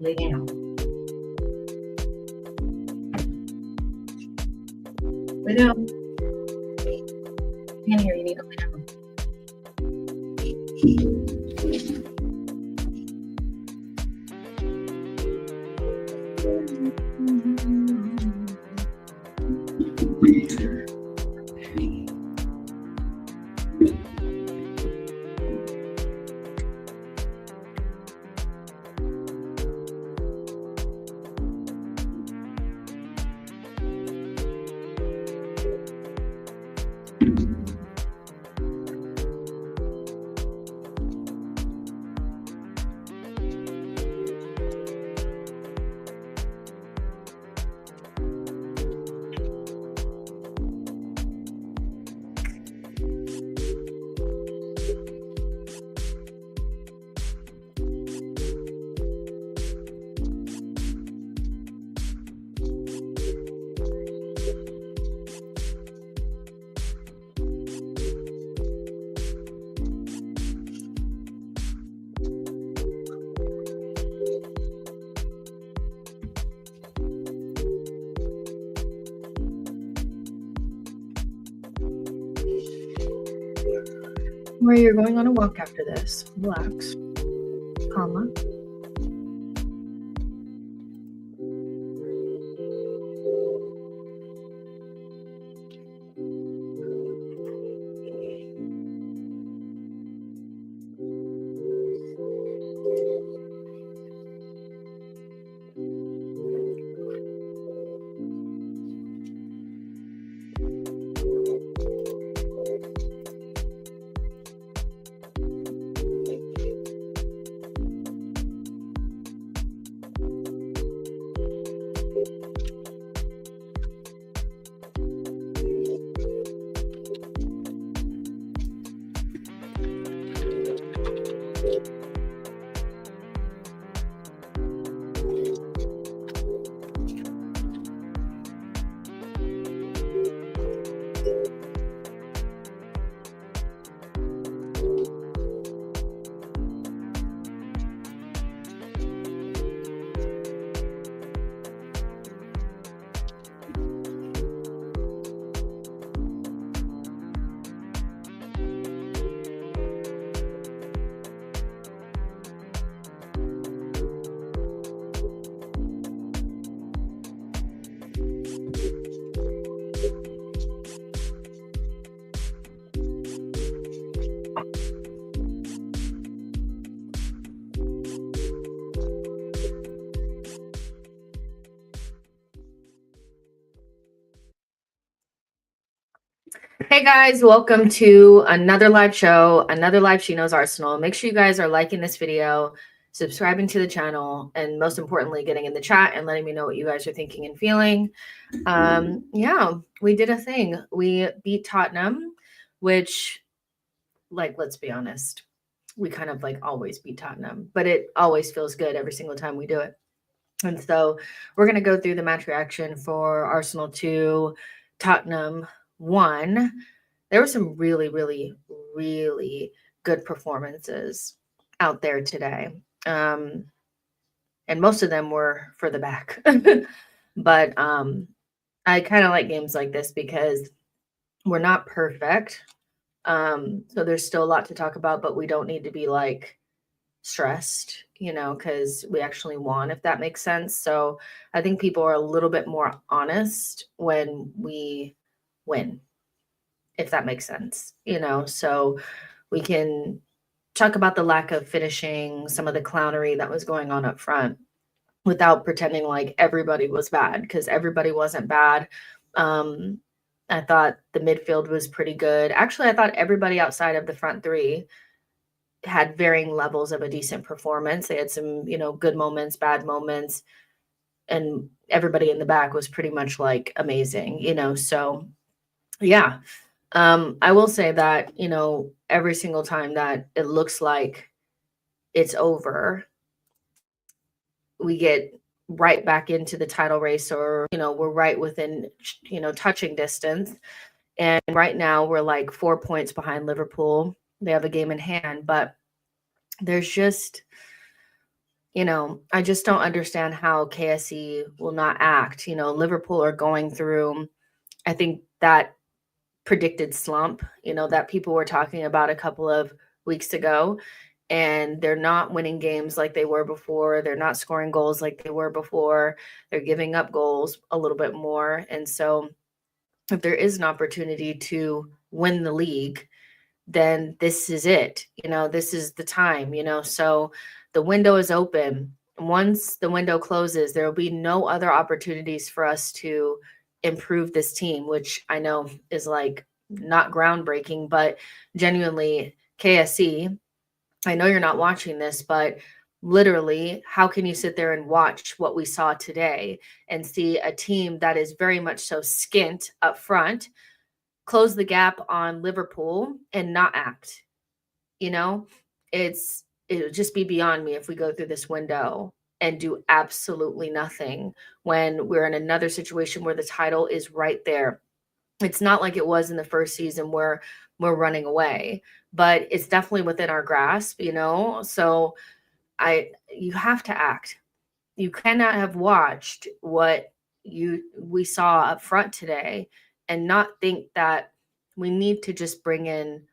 Lay down. Lay down. Can't hear you. Need to lay down. Where you're going on a walk after this. Relax. Calma. Hey guys, welcome to another live show, another live She Knows Arsenal. Make sure you guys are liking this video, subscribing to the channel, and most importantly, getting in the chat and letting me know what you guys are thinking and feeling. Yeah, we did a thing. We beat Tottenham, which, like, let's be honest, we kind of like always beat Tottenham, but it always feels good every single time we do it. And so we're going to go through the match reaction for Arsenal 2, Tottenham 1. There were some really, really, really good performances out there today. And most of them were for the back. But I kind of like games like this because we're not perfect. So there's still a lot to talk about, but we don't need to be like stressed, you know, because we actually won, if that makes sense. So I think people are a little bit more honest when we win, if that makes sense, you know. So we can talk about the lack of finishing, some of the clownery that was going on up front without pretending like everybody was bad, because everybody wasn't bad. I thought the midfield was pretty good. Actually, I thought everybody outside of the front three had varying levels of a decent performance. They had some, you know, good moments, bad moments, and everybody in the back was pretty much like amazing, you know. So yeah, I will say that, you know, every single time that it looks like it's over, we get right back into the title race, or, you know, we're right within, you know, touching distance. And right now we're like 4 points behind Liverpool. They have a game in hand, but there's just I just don't understand how KSE will not act. Liverpool are going through, I think, that predicted slump, that people were talking about a couple of weeks ago. And they're not winning games like they were before. They're not scoring goals like they were before. They're giving up goals a little bit more. And so if there is an opportunity to win the league, then this is it. This is the time, so the window is open. Once the window closes, there will be no other opportunities for us to improve this team, which I know is like not groundbreaking, but genuinely, KSC, I know you're not watching this, but literally, how can you sit there and watch what we saw today and see a team that is very much so skint up front close the gap on Liverpool and not act? It would just be beyond me if we go through this window and do absolutely nothing when we're in another situation where the title is right there. It's not like it was in the first season where we're running away, but it's definitely within our grasp, So you have to act. You cannot have watched what we saw up front today and not think that we need to just bring in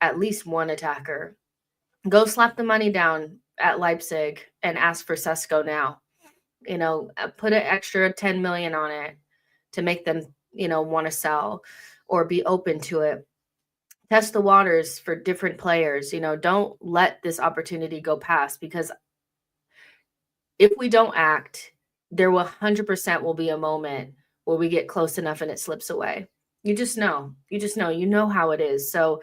at least one attacker. Go slap the money down at Leipzig and ask for Sesko now. Put an extra 10 million on it to make them, want to sell or be open to it. Test the waters for different players. Don't let this opportunity go past, because if we don't act, there will 100% will be a moment where we get close enough and it slips away. You just know how it is. So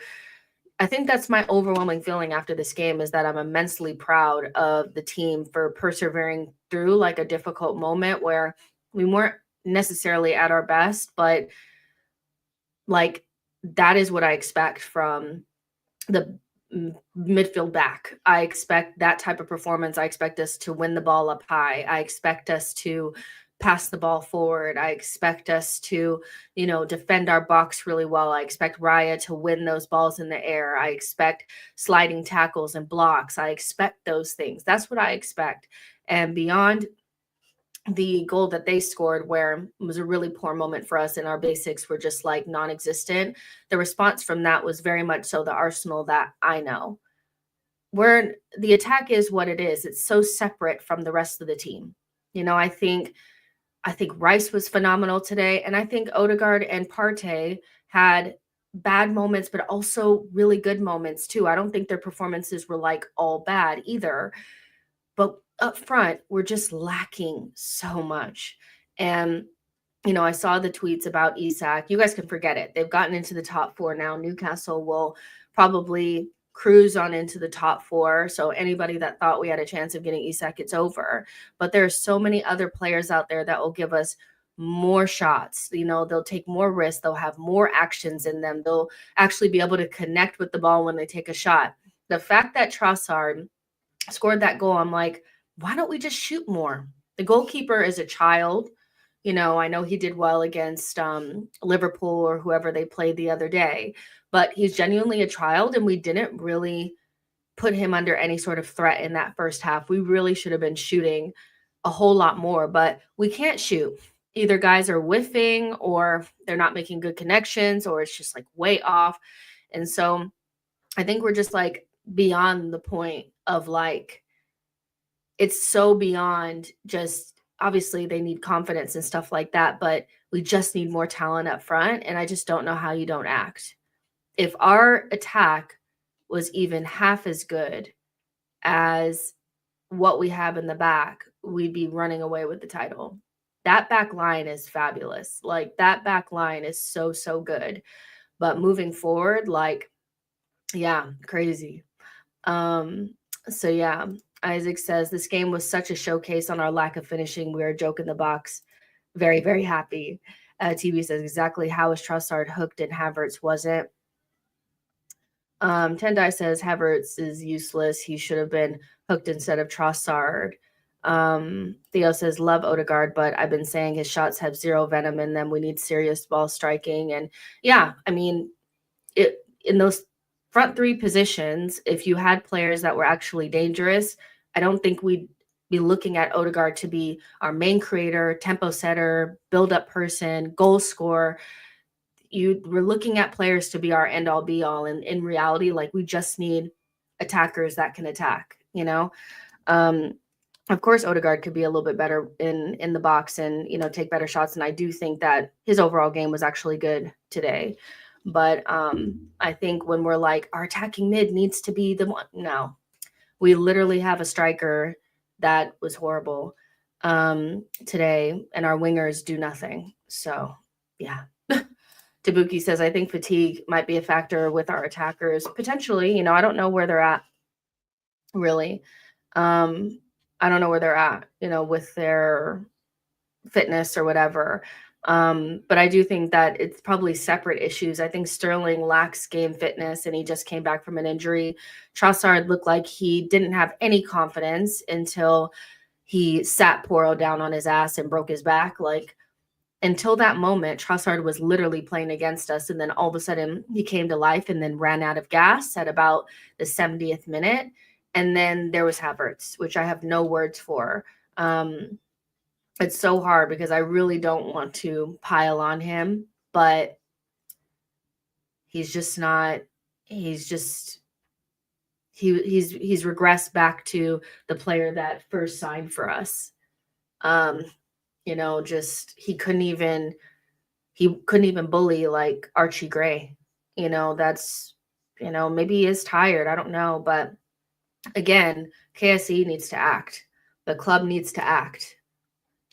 I think that's my overwhelming feeling after this game, is that I'm immensely proud of the team for persevering through like a difficult moment where we weren't necessarily at our best, but like that is what I expect from the midfield back. I expect that type of performance. I expect us to win the ball up high. I expect us to pass the ball forward. I expect us to, defend our box really well. I expect Raya to win those balls in the air. I expect sliding tackles and blocks. I expect those things. That's what I expect. And beyond the goal that they scored, where it was a really poor moment for us and our basics were just like non-existent, the response from that was very much so the Arsenal that I know, where the attack is what it is. It's so separate from the rest of the team. I think Rice was phenomenal today, and I think Odegaard and Partey had bad moments, but also really good moments too. I don't think their performances were like all bad either. But up front, we're just lacking so much. And, I saw the tweets about Isak. You guys can forget it. They've gotten into the top 4 now. Newcastle will probably cruise on into the top 4. So anybody that thought we had a chance of getting Isak, it's over. But there are so many other players out there that will give us more shots. They'll take more risks. They'll have more actions in them. They'll actually be able to connect with the ball when they take a shot. The fact that Trossard scored that goal, I'm like, why don't we just shoot more? The goalkeeper is a child. I know he did well against Liverpool or whoever they played the other day, but he's genuinely a child, and we didn't really put him under any sort of threat in that first half. We really should have been shooting a whole lot more, but we can't shoot. Either guys are whiffing or they're not making good connections, or it's just like way off. And so I think we're just like beyond the point of like, it's so beyond just, obviously they need confidence and stuff like that, but we just need more talent up front. And I just don't know how you don't act. If our attack was even half as good as what we have in the back, we'd be running away with the title. That back line is fabulous. Like that back line is so, so good. But moving forward, like, yeah, crazy. So yeah, Isaac says this game was such a showcase on our lack of finishing. We are a joke in the box. Very, very happy. TV says exactly how is Trossard hooked and Havertz wasn't. Tendai says Havertz is useless. He should have been hooked instead of Trossard. Theo says love Odegaard, but I've been saying his shots have zero venom in them. We need serious ball striking. And yeah, I mean, in those front 3 positions, if you had players that were actually dangerous, I don't think we'd be looking at Odegaard to be our main creator, tempo setter, build-up person, goal scorer. We're looking at players to be our end-all be-all, and in reality, like, we just need attackers that can attack, you know? Of course, Odegaard could be a little bit better in the box and, you know, take better shots, and I do think that his overall game was actually good today. But I think when we're like, our attacking mid needs to be the one, no. We literally have a striker that was horrible today, and our wingers do nothing. So, yeah. Tabuki says, I think fatigue might be a factor with our attackers. Potentially, you know, I don't know where they're at, really. I don't know where they're at, you know, with their fitness or whatever. But I do think that it's probably separate issues. I think Sterling lacks game fitness, and he just came back from an injury. Trossard looked like he didn't have any confidence until he sat Poro down on his ass and broke his back. Like, until that moment, Trossard was literally playing against us, and then all of a sudden he came to life and then ran out of gas at about the 70th minute. And then there was Havertz, which I have no words for. It's so hard because I really don't want to pile on him, but he's just not. He's regressed back to the player that first signed for us. You know, just he couldn't even bully like Archie Gray. You know, that's, you know, maybe he is tired. I don't know, but again, KSE needs to act. The club needs to act.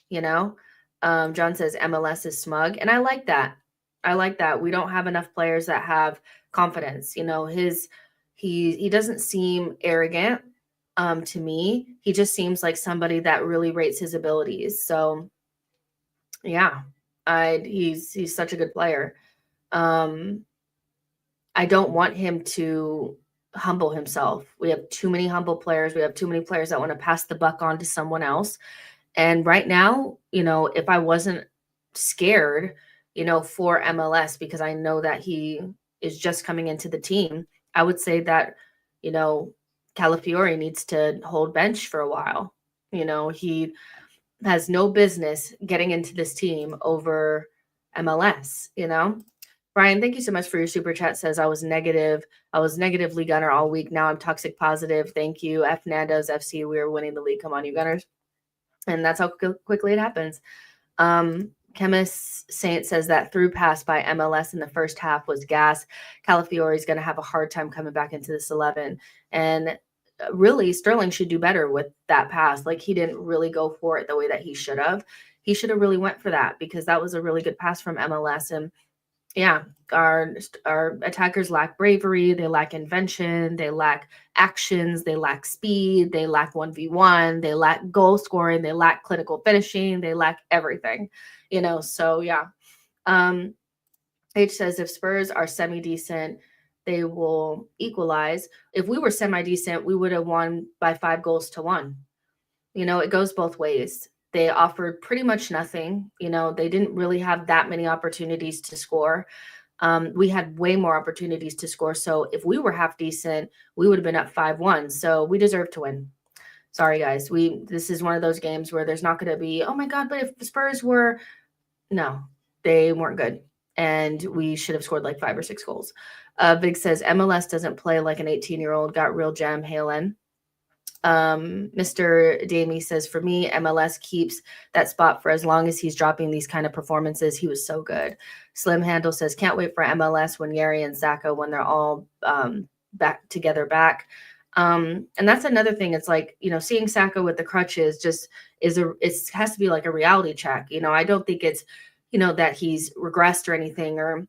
You know, John says MLS is smug, and I like that. I like that. We don't have enough players that have confidence. You know, he doesn't seem arrogant to me. He just seems like somebody that really rates his abilities. So yeah, he's such a good player. I don't want him to humble himself. We have too many humble players. We have too many players that want to pass the buck on to someone else. And right now, you know, if I wasn't scared, you know, for MLS, because I know that he is just coming into the team, I would say that, you know, Calafiori needs to hold bench for a while. You know, he has no business getting into this team over MLS, you know? Brian, thank you so much for your super chat. Says I was negatively Gunner all week. Now I'm toxic positive. Thank you. F Nando's FC. We are winning the league. Come on, you Gunners. And that's how quickly it happens. Chemist Saint says that through pass by MLS in the first half was gas. Calafiori is going to have a hard time coming back into this 11. And really, Sterling should do better with that pass. Like, he didn't really go for it the way that he should have. He should have really went for that, because that was a really good pass from MLS. And yeah, our attackers lack bravery. They lack invention. They lack actions. They lack speed. They lack 1v1. They lack goal scoring. They lack clinical finishing. They lack everything, you know? So yeah. H says, if Spurs are semi-decent, they will equalize. If we were semi-decent, we would have won by 5-1. You know, it goes both ways. They offered pretty much nothing. You know, they didn't really have that many opportunities to score. We had way more opportunities to score. So if we were half decent, we would have been up 5-1. So we deserve to win. Sorry, guys. This is one of those games where there's not going to be, oh my God, but if the Spurs were, no, they weren't good. And we should have scored like 5 or 6 goals. Big says, MLS doesn't play like an 18-year-old. Got real gem. Hail in. Mr. Damie says, for me, MLS keeps that spot for as long as he's dropping these kind of performances. He was so good. Slim Handle says, can't wait for MLS when Yeri and Saka, when they're all back together. And that's another thing. It's like, you know, seeing Saka with the crutches just it has to be like a reality check. You know, I don't think it's, you know, that he's regressed or anything or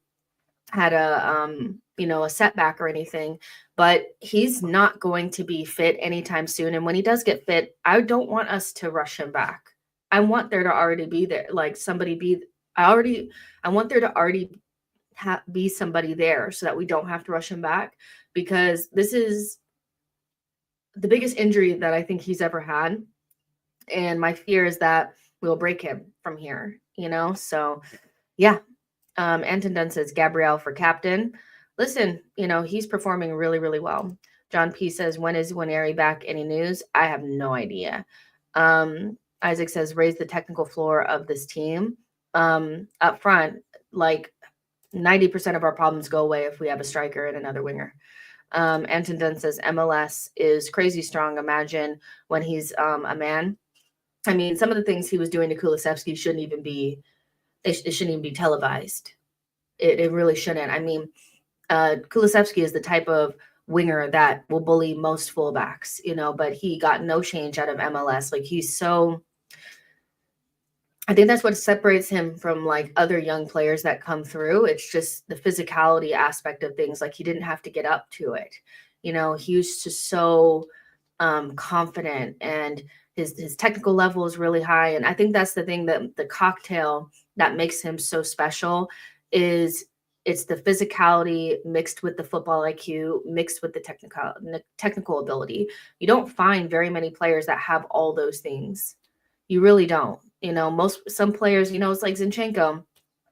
had a you know, a setback or anything, but he's not going to be fit anytime soon. And when he does get fit, I don't want us to rush him back. I want there to already be there, like I want there to already be somebody there so that we don't have to rush him back, because this is the biggest injury that I think he's ever had. And my fear is that we'll break him from here, you know? So yeah. Anton Dunn says, Gabriel for captain. Listen, you know, he's performing really, really well. John P says, when is Nwaneri back? Any news? I have no idea. Isaac says, raise the technical floor of this team. Up front, like 90% of our problems go away if we have a striker and another winger. Anton Dunn says, MLS is crazy strong. Imagine when he's a man. I mean, some of the things he was doing to Kulusevski shouldn't even be televised. It really shouldn't. I mean, Kulusevski is the type of winger that will bully most fullbacks, but he got no change out of MLS. Like, he's so, I think that's what separates him from like other young players that come through. It's just the physicality aspect of things. Like, he didn't have to get up to it. He was just so confident, and his technical level is really high. And I think that's the thing, that the cocktail that makes him so special is it's the physicality mixed with the football IQ, mixed with the technical ability. You don't find very many players that have all those things. You really don't. Some players, it's like Zinchenko.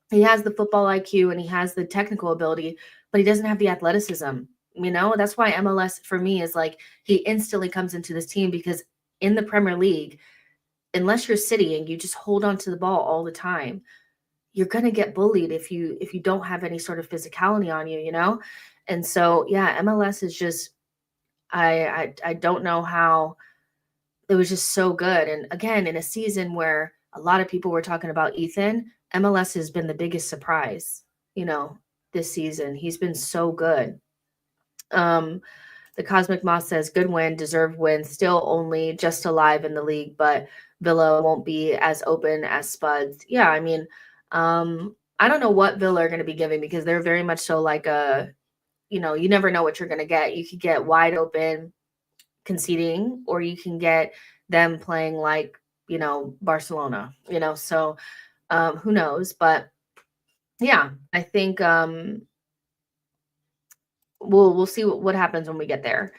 He has the football IQ and he has the technical ability, but he doesn't have the athleticism. That's why MLS for me is like, he instantly comes into this team, because in the Premier League, unless you're City and you just hold on to the ball all the time, you're going to get bullied if you don't have any sort of physicality on you, And so, yeah, MLS is just, I don't know how it was just so good. And again, in a season where a lot of people were talking about Ethan, MLS has been the biggest surprise, this season. He's been so good. The Cosmic Moss says, good win, deserved win, still only just alive in the league, but Villa won't be as open as Spuds. Yeah, I mean, I don't know what Villa are going to be giving, because they're very much so like you never know what you're going to get. You could get wide open conceding, or you can get them playing like, Barcelona, so who knows? But yeah, I think we'll see what happens when we get there.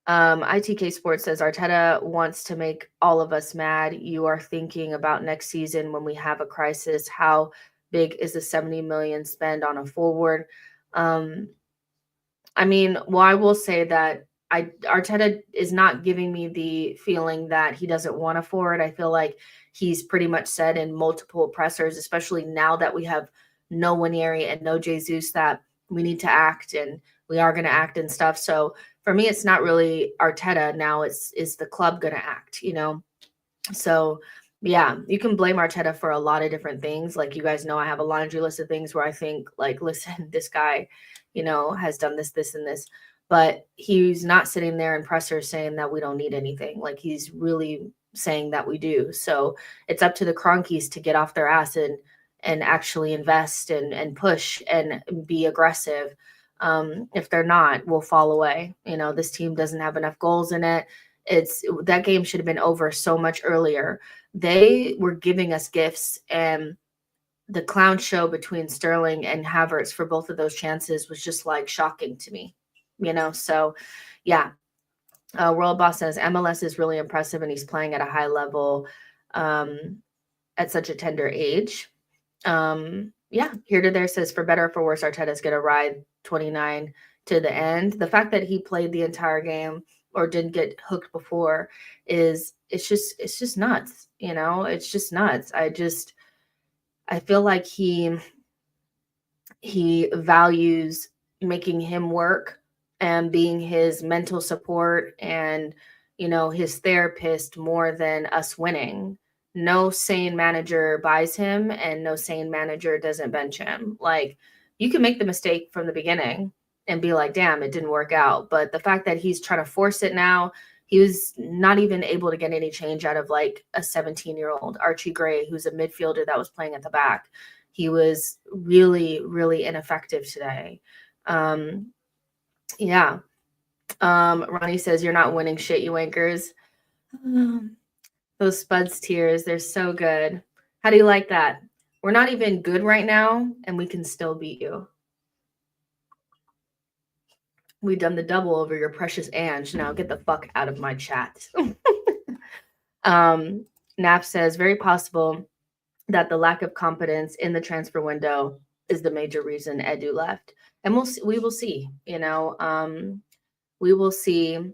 ITK Sports says, Arteta wants to make all of us mad. You are thinking about next season when we have a crisis. How big is the 70 million spend on a forward? I mean, well, I will say that Arteta is not giving me the feeling that he doesn't want a forward. I feel like he's pretty much said in multiple pressers, especially now that we have no Nwaneri and no Jesus, that we need to act, and we are going to act and stuff. So for me, it's not really Arteta now. Is the club going to act, So yeah, you can blame Arteta for a lot of different things. Like, you guys know, I have a laundry list of things where I think, like, listen, this guy, has done this, this, and this. But he's not sitting there in pressers saying that we don't need anything. Like, he's really saying that we do. So it's up to the Cronkies to get off their ass and actually invest and push and be aggressive. If they're not, we'll fall away. This team doesn't have enough goals in it. That game should have been over so much earlier. They were giving us gifts, and the clown show between Sterling and Havertz for both of those chances was just like shocking to me, So yeah. World Boss says MLS is really impressive, and he's playing at a high level at such a tender age. Yeah, Here to There says, for better or for worse, Arteta's going to ride 29 to the end. The fact that he played the entire game or didn't get hooked before it's just nuts. It's just nuts. I feel like he values making him work and being his mental support and, his therapist more than us winning. No sane manager buys him, and no sane manager doesn't bench him. Like, you can make the mistake from the beginning and be like, damn, it didn't work out. But the fact that he's trying to force it now, he was not even able to get any change out of like a 17-year-old Archie Gray, who's a midfielder that was playing at the back. He was really, really ineffective today. Yeah. Ronnie says, you're not winning shit, you wankers. Those Spuds tears, they're so good. How do you like that? We're not even good right now, and we can still beat you. We've done the double over your precious Ange. Now get the fuck out of my chat. Nap says, very possible that the lack of confidence in the transfer window is the major reason Edu left. And we will see, we we will see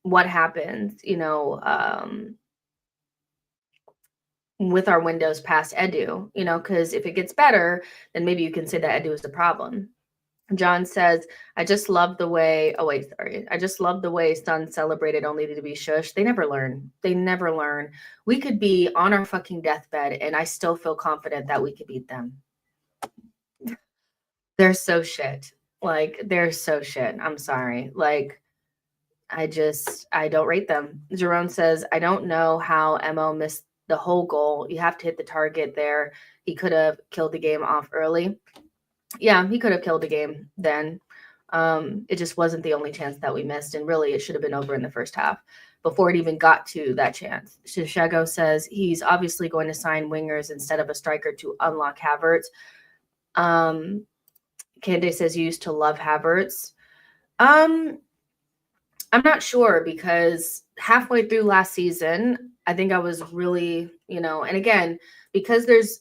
what happens, with our windows past Edu, because if it gets better, then maybe you can say that Edu is the problem. John says, I just love the way, I just love the way Sun celebrated only to be shushed. They never learn. They never learn. We could be on our fucking deathbed and I still feel confident that we could beat them. They're so shit. Like, they're so shit. I'm sorry. Like, I don't rate them. Jerome says, I don't know how Mo missed the whole goal. You have to hit the target there. He could have killed the game off early. Yeah, he could have killed the game then. It just wasn't the only chance that we missed. And really, it should have been over in the first half before it even got to that chance. Shishago says he's obviously going to sign wingers instead of a striker to unlock Havertz. Kande says you used to love Havertz. I'm not sure, because halfway through last season, I think I was really, and again, because there's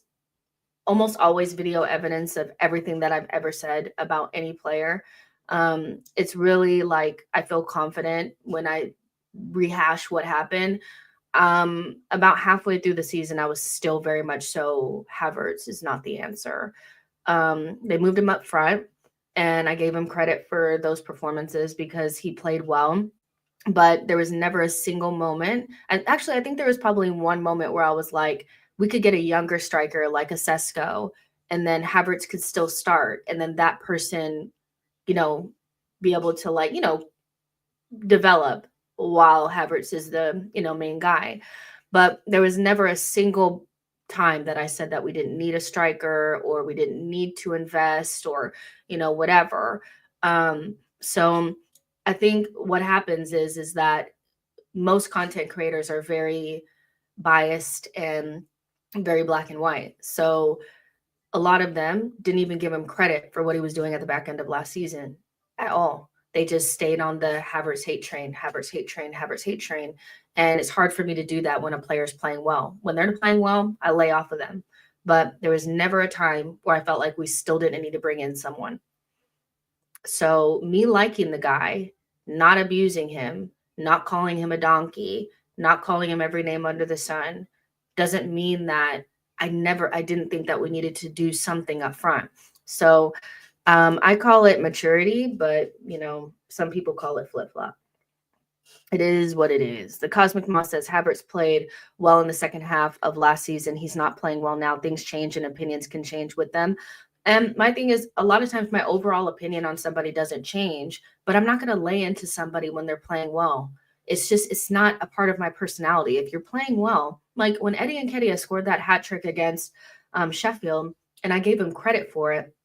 almost always video evidence of everything that I've ever said about any player. It's really like I feel confident when I rehash what happened. About halfway through the season, I was still very much so Havertz is not the answer. They moved him up front, and I gave him credit for those performances because he played well. But there was never a single moment. And actually, I think there was probably one moment where I was like, we could get a younger striker like a Sesko, and then Havertz could still start. And then that person, be able to develop while Havertz is the, main guy. But there was never a single time that I said that we didn't need a striker or we didn't need to invest or, whatever. So I think what happens is that most content creators are very biased and very black and white. So a lot of them didn't even give him credit for what he was doing at the back end of last season at all. They just stayed on the Havertz hate train, Havertz hate train, Havertz hate train. And it's hard for me to do that when a player's playing well. When they're playing well, I lay off of them. But there was never a time where I felt like we still didn't need to bring in someone. So me liking the guy, not abusing him, not calling him a donkey, not calling him every name under the sun, doesn't mean that I didn't think that we needed to do something up front. So I call it maturity, but some people call it flip-flop. It is what it is. The Cosmic Moss says Havertz played well in the second half of last season. He's not playing well now. Things change and opinions can change with them. And my thing is, a lot of times my overall opinion on somebody doesn't change, but I'm not going to lay into somebody when they're playing well. It's not a part of my personality. If you're playing well, like when Eddie Nketiah scored that hat trick against Sheffield, and I gave him credit for it,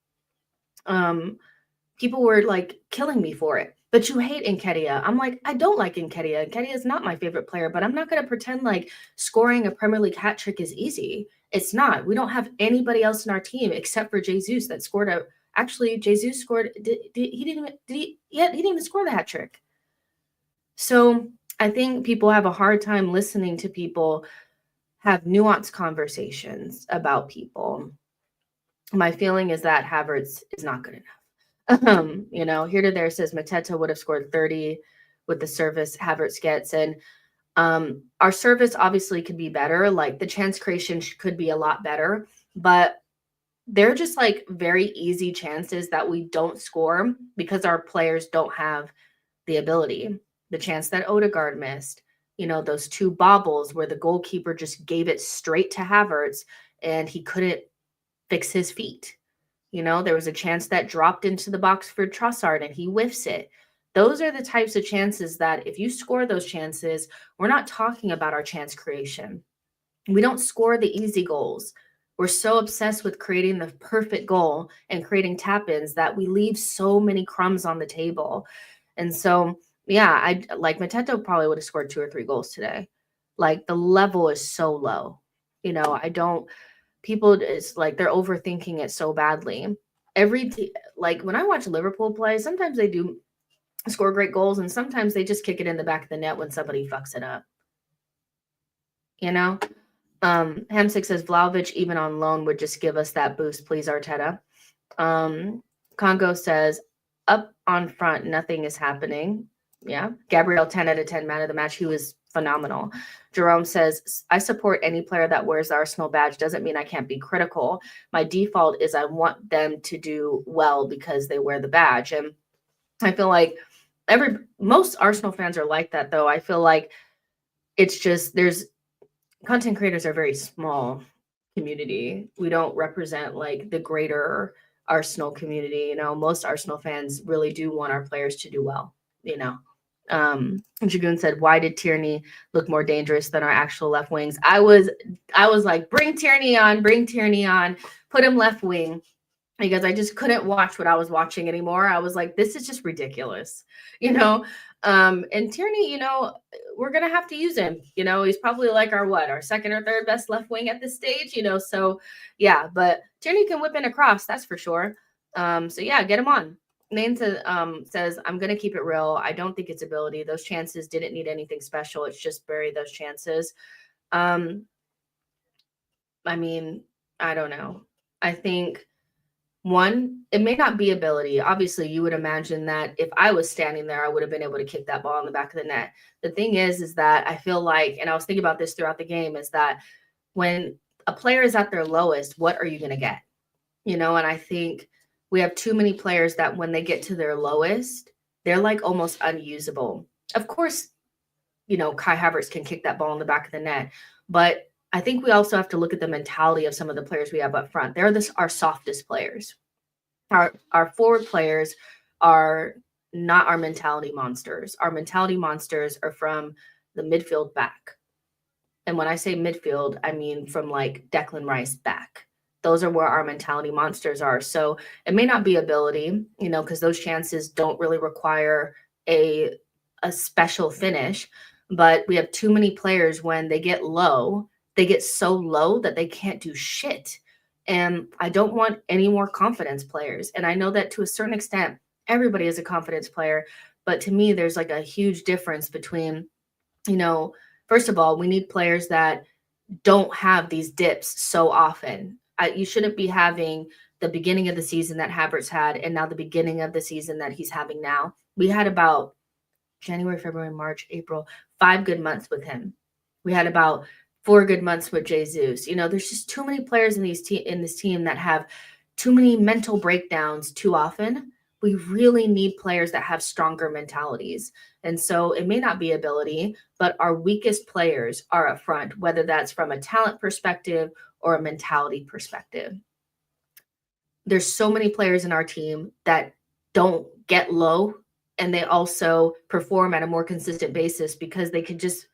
people were like killing me for it. But you hate Nketiah. I'm like, I don't like Nketiah. Nketiah is not my favorite player, but I'm not going to pretend like scoring a Premier League hat trick is easy. It's not. We don't have anybody else in our team except for Jesus that scored actually, Jesus scored. He didn't even score the hat trick. So I think people have a hard time listening to people have nuanced conversations about people. My feeling is that Havertz is not good enough. Here to there says Mateta would have scored 30 with the service Havertz gets. And our service obviously could be better. Like the chance creation could be a lot better, but they're just like very easy chances that we don't score because our players don't have the ability. The chance that Odegaard missed, those two bobbles where the goalkeeper just gave it straight to Havertz and he couldn't fix his feet. There was a chance that dropped into the box for Trossard and he whiffs it. Those are the types of chances that if you score those chances, we're not talking about our chance creation. We don't score the easy goals. We're so obsessed with creating the perfect goal and creating tap-ins that we leave so many crumbs on the table. And so, yeah, I like Mateta probably would have scored 2 or 3 goals today. Like the level is so low. People is like they're overthinking it so badly. Like when I watch Liverpool play, sometimes they do score great goals and sometimes they just kick it in the back of the net when somebody fucks it up. Hamsik says Vlahovic even on loan would just give us that boost, please, Arteta. Congo says up on front, nothing is happening. Yeah. Gabriel, 10 out of 10 man of the match. He was phenomenal. Jerome says, I support any player that wears the Arsenal badge. Doesn't mean I can't be critical. My default is I want them to do well because they wear the badge. And I feel like most Arsenal fans are like that, though. I feel like it's just there's content creators are very small community. We don't represent like the greater Arsenal community. You know, most Arsenal fans really do want our players to do well, you know. Jagoon said, why did Tierney look more dangerous than our actual left wings? I was like, bring Tierney on, put him left wing, because I just couldn't watch what I was watching anymore. I was like, this is just ridiculous, you know? And Tierney, you know, we're going to have to use him, you know, he's probably like our second or third best left wing at this stage, you know? So yeah, but Tierney can whip in across, that's for sure. So yeah, get him on. Nane says, I'm going to keep it real. I don't think it's ability. Those chances didn't need anything special. It's just bury those chances. I mean, I don't know. I think one, it may not be ability. Obviously, you would imagine that if I was standing there, I would have been able to kick that ball in the back of the net. The thing is that I feel like, and I was thinking about this throughout the game, is that when a player is at their lowest, what are you going to get? You know, and I think we have too many players that when they get to their lowest, they're like almost unusable. Of course, you know, Kai Havertz can kick that ball in the back of the net, but I think we also have to look at the mentality of some of the players we have up front. They're our softest players. Our forward players are not our mentality monsters. Our mentality monsters are from the midfield back. And when I say midfield, I mean from like Declan Rice back. Those are where our mentality monsters are. So it may not be ability, you know, because those chances don't really require a special finish. But we have too many players when they get low, they get so low that they can't do shit. And I don't want any more confidence players. And I know that to a certain extent, everybody is a confidence player. But to me, there's like a huge difference between, you know, first of all, we need players that don't have these dips so often. You shouldn't be having the beginning of the season that Havertz had and now the beginning of the season that he's having now. We had about January, February, March, April, 5 good months with him. We had about 4 good months with Jesus. You know, there's just too many players in this team that have too many mental breakdowns too often. We really need players that have stronger mentalities. And so it may not be ability, but our weakest players are up front, whether that's from a talent perspective or a mentality perspective. There's so many players in our team that don't get low, and they also perform at a more consistent basis because they just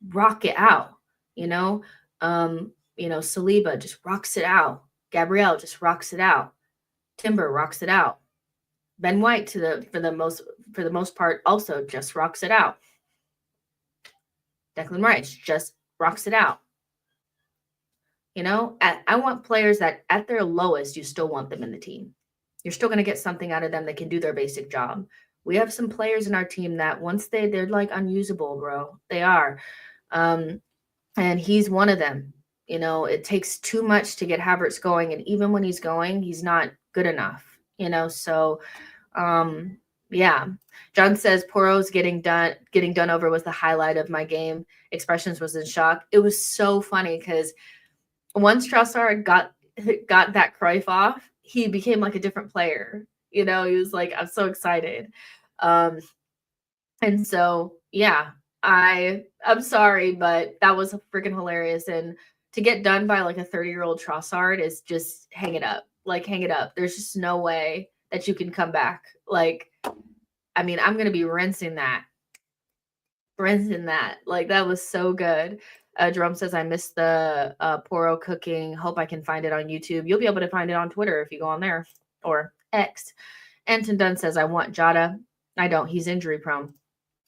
rock it out, you know? Saliba just rocks it out. Gabriel just rocks it out. Timber rocks it out. Ben White for the most part also just rocks it out. Declan Rice just rocks it out. You know, I want players that at their lowest, you still want them in the team. You're still going to get something out of them that can do their basic job. We have some players in our team that once they're like unusable, bro. They are. And he's one of them. You know, it takes too much to get Havertz going. And even when he's going, he's not good enough, you know? So, yeah. John says Poro's getting done over was the highlight of my game. Expressions was in shock. It was so funny because once Trossard got that Cruyff off, he became like a different player. You know, he was like, I'm so excited. And so, yeah, I'm sorry, but that was freaking hilarious. And to get done by like a 30-year-old Trossard is just hang it up. Like, hang it up. There's just no way that you can come back. Like, I mean, I'm going to be rinsing that. Like, that was so good. Jerome says, I missed the Poro cooking. Hope I can find it on YouTube. You'll be able to find it on Twitter if you go on there, or X. Anton Dunn says, I want Jota. I don't. He's injury prone.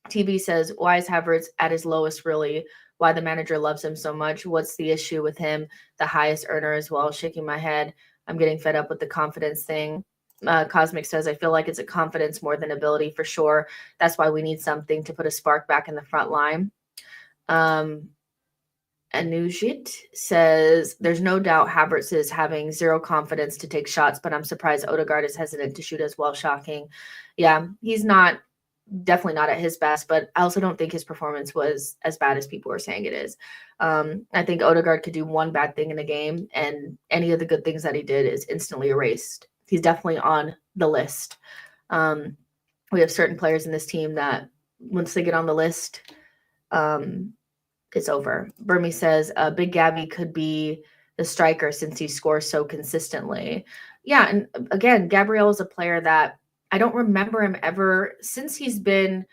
TV says, why is Havertz at his lowest, really? Why the manager loves him so much? What's the issue with him? The highest earner as well. Shaking my head. I'm getting fed up with the confidence thing. Cosmic says, I feel like it's a confidence more than ability for sure. That's why we need something to put a spark back in the front line. Anujit says, there's no doubt Havertz is having zero confidence to take shots, but I'm surprised Odegaard is hesitant to shoot as well. Shocking. Yeah, he's not definitely not at his best, but I also don't think his performance was as bad as people are saying it is. I think Odegaard could do one bad thing in a game, and any of the good things that he did is instantly erased. He's definitely on the list. We have certain players in this team that once they get on the list, it's over. Burmy says, Big Gabby could be the striker since he scores so consistently. Yeah, and again, Gabriel is a player that I don't remember him ever, since he's been,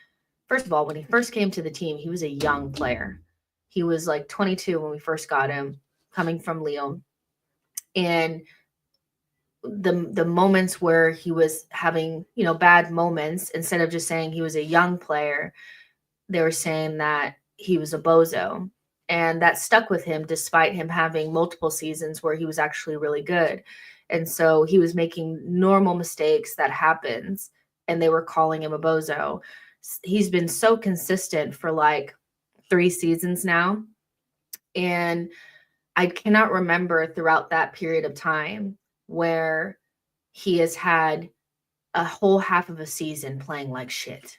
first of all, when he first came to the team, he was a young player. He was like 22 when we first got him, coming from Lyon. And the moments where he was having, bad moments, instead of just saying he was a young player, they were saying that he was a bozo. And that stuck with him despite him having multiple seasons where he was actually really good. And so he was making normal mistakes that happens, and they were calling him a bozo. He's been so consistent for like 3 seasons now. And I cannot remember throughout that period of time where he has had a whole half of a season playing like shit.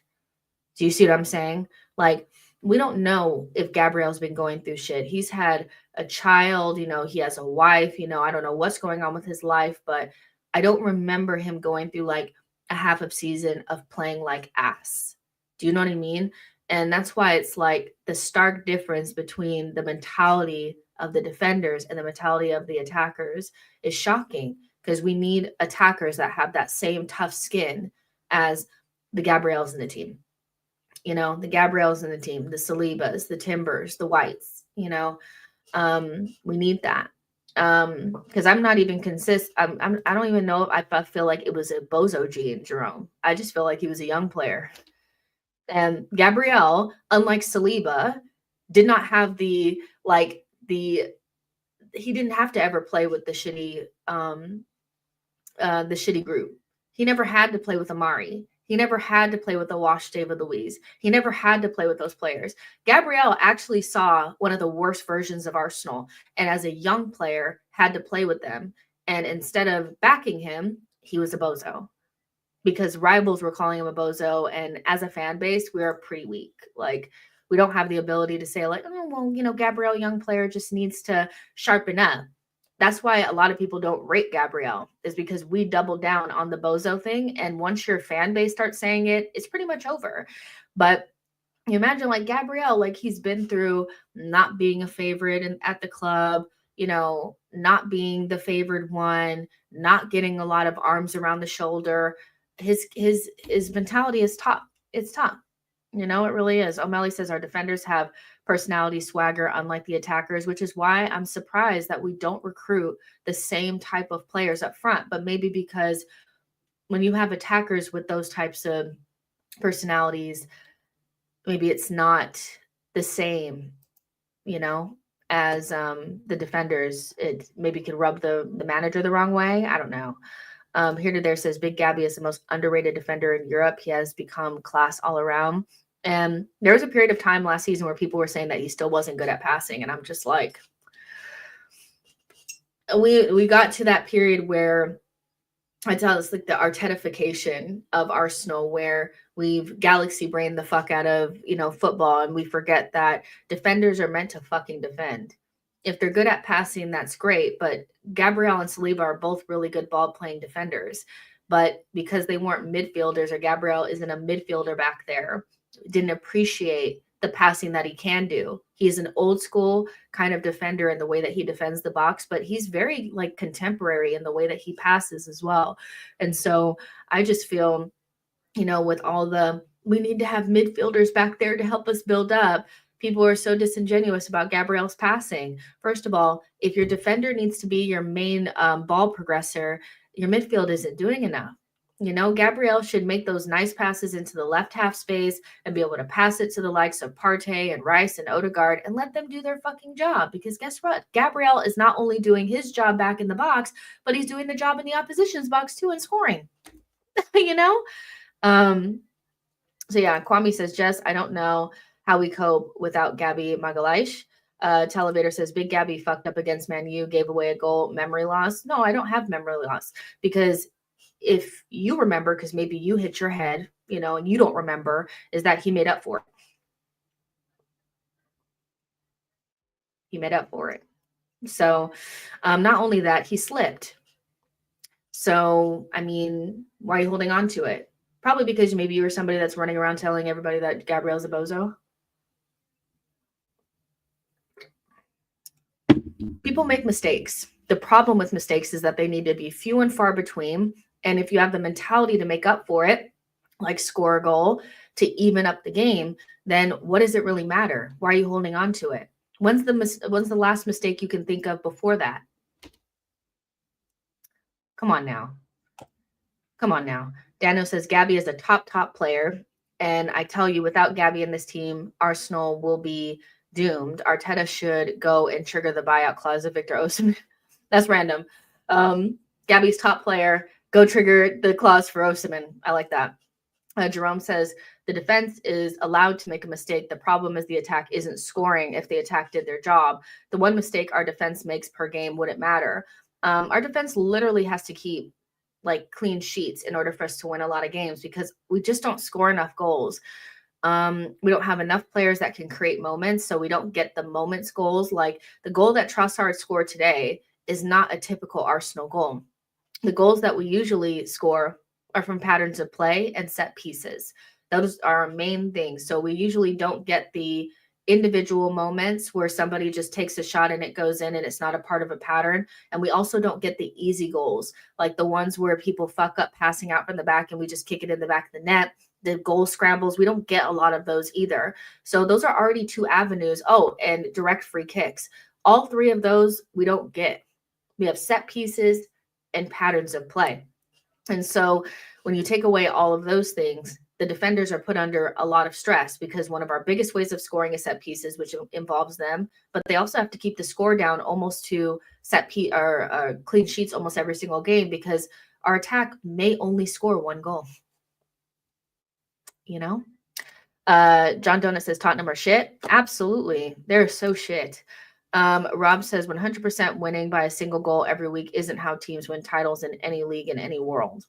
Do you see what I'm saying? Like, we don't know if Gabriel's been going through shit. He's had a child, he has a wife, I don't know what's going on with his life, but I don't remember him going through like a half of season of playing like ass. Do you know what I mean? And that's why it's like the stark difference between the mentality of the defenders and the mentality of the attackers is shocking, because we need attackers that have that same tough skin as the Gabriels in the team. The Gabriels in the team, the Salibas, the Timbers, the Whites, we need that. Because I'm not even I don't even know if I feel like it was a bozo G in Jerome. I just feel like he was a young player. And Gabriel, unlike Saliba, did not have he didn't have to ever play with the shitty group. He never had to play with Amari. He never had to play with the Wash David Luiz. He never had to play with those players. Gabriel actually saw one of the worst versions of Arsenal, and as a young player had to play with them. And instead of backing him, he was a bozo, because rivals were calling him a bozo. And as a fan base, we are pretty weak. Like, we don't have the ability to say like, oh, well, Gabriel, young player, just needs to sharpen up. That's why a lot of people don't rate Gabriel, is because we double down on the bozo thing. And once your fan base starts saying it, it's pretty much over. But you imagine like Gabriel, like he's been through not being a favorite at the club, not being the favored one, not getting a lot of arms around the shoulder. His mentality is top. It's top. It really is. O'Malley says our defenders have personality, swagger, unlike the attackers, which is why I'm surprised that we don't recruit the same type of players up front. But maybe because when you have attackers with those types of personalities, maybe it's not the same, as the defenders. It maybe could rub the manager the wrong way. I don't know. Here to there says Big Gabby is the most underrated defender in Europe. He has become class all around. And there was a period of time last season where people were saying that he still wasn't good at passing. And I'm just like, we got to that period where I tell it's like the Artetification of Arsenal, where we've galaxy brained the fuck out of, football. And we forget that defenders are meant to fucking defend. If they're good at passing, that's great. But Gabriel and Saliba are both really good ball playing defenders. But because they weren't midfielders, or Gabriel isn't a midfielder back there, didn't appreciate the passing that he can do. He's an old school kind of defender in the way that he defends the box, but he's very like contemporary in the way that he passes as well. And so I just feel, with all we need to have midfielders back there to help us build up. People are so disingenuous about Gabriel's passing. First of all, if your defender needs to be your main ball progressor, your midfield isn't doing enough. Gabriel should make those nice passes into the left half space and be able to pass it to the likes of Partey and Rice and Odegaard and let them do their fucking job. Because guess what? Gabriel is not only doing his job back in the box, but he's doing the job in the opposition's box too and scoring. So yeah, Kwame says, Jess, I don't know how we cope without Gabby Magalhaes. Televator says, Big Gabby fucked up against Man U, gave away a goal, memory loss. No, I don't have memory loss, because if you remember, because maybe you hit your head and you don't remember, is that he made up for it. He made up for it. So not only that, he slipped. So, I mean, why are you holding on to it? Probably because maybe you were somebody that's running around telling everybody that Gabriel's a bozo. People make mistakes. The problem with mistakes is that they need to be few and far between. And if you have the mentality to make up for it, like score a goal to even up the game, then what does it really matter? Why are you holding on to it? When's the last mistake you can think of before that? Come on now. Come on now. Daniel says Gabby is a top player. And I tell you, without Gabby in this team, Arsenal will be doomed. Arteta should go and trigger the buyout clause of Victor Osimhen. That's random. Gabby's top player. Go trigger the clause for Osimhen. I like that. Jerome says the defense is allowed to make a mistake. The problem is the attack isn't scoring. If the attack did their job, the one mistake our defense makes per game wouldn't matter. Our defense literally has to keep like clean sheets in order for us to win a lot of games because we just don't score enough goals. We don't have enough players that can create moments, so we don't get the moments goals. Like the goal that Trossard scored today is not a typical Arsenal goal. The goals that we usually score are from patterns of play and set pieces. Those are our main things. So we usually don't get the individual moments where somebody just takes a shot and it goes in and it's not a part of a pattern. And we also don't get the easy goals, like the ones where people fuck up passing out from the back and we just kick it in the back of the net. The goal scrambles, we don't get a lot of those either. So those are already two avenues. Oh, and direct free kicks. All three of those we don't get. We have set pieces and patterns of play. And so when you take away all of those things, the defenders are put under a lot of stress because one of our biggest ways of scoring is set pieces, which involves them, but they also have to keep the score down almost to clean sheets almost every single game because our attack may only score one goal. John Donut says Tottenham are shit. Absolutely. They're so shit. Rob says 100% winning by a single goal every week isn't how teams win titles in any league in any world.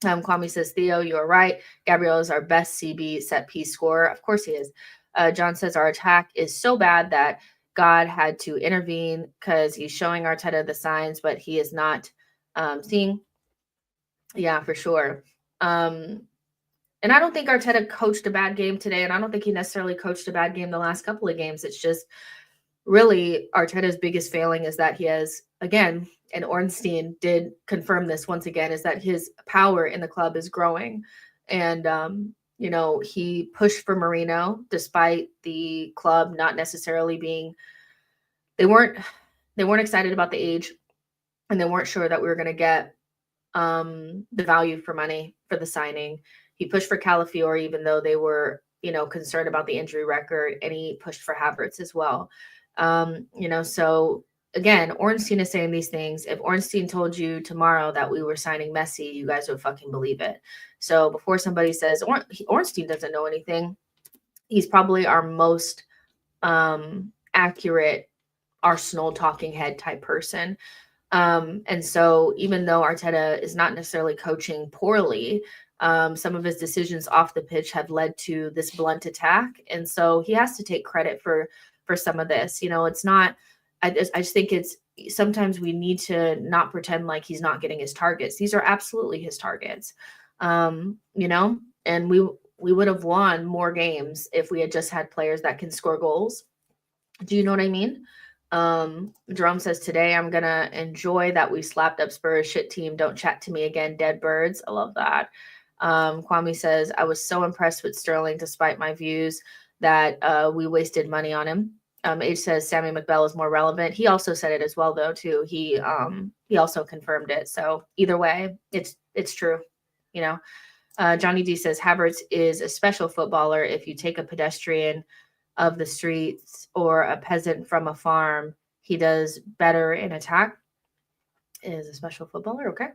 Kwame says, Theo, you're right. Gabriel is our best CB set piece scorer. Of course he is. John says our attack is so bad that God had to intervene because he's showing Arteta the signs, but he is not seeing. Yeah, for sure. And I don't think Arteta coached a bad game today, and I don't think he necessarily coached a bad game the last couple of games. It's just really Arteta's biggest failing is that he has, again, and Ornstein did confirm this once again, is that his power in the club is growing. And, he pushed for Marino despite the club not necessarily being, they weren't excited about the age and they weren't sure that we were going to get the value for money for the signing. He pushed for Calafiore, even though they were, concerned about the injury record, and he pushed for Havertz as well. So again, Ornstein is saying these things. If Ornstein told you tomorrow that we were signing Messi, you guys would fucking believe it. So before somebody says Ornstein doesn't know anything, he's probably our most accurate Arsenal talking head type person. And so even though Arteta is not necessarily coaching poorly, some of his decisions off the pitch have led to this blunt attack. And so he has to take credit for some of this. It's not, I just think it's, sometimes we need to not pretend like he's not getting his targets. These are absolutely his targets. And we would have won more games if we had just had players that can score goals. Do you know what I mean? Jerome says, today I'm going to enjoy that we slapped up Spurs shit team. Don't chat to me again, dead birds. I love that. Kwame says, I was so impressed with Sterling despite my views that we wasted money on him. H says Sammy McBell is more relevant. He also said it as well, though, too. He also confirmed it. So either way, it's true. Johnny D says Havertz is a special footballer. If you take a pedestrian of the streets or a peasant from a farm, he does better in attack. Is a special footballer. Okay.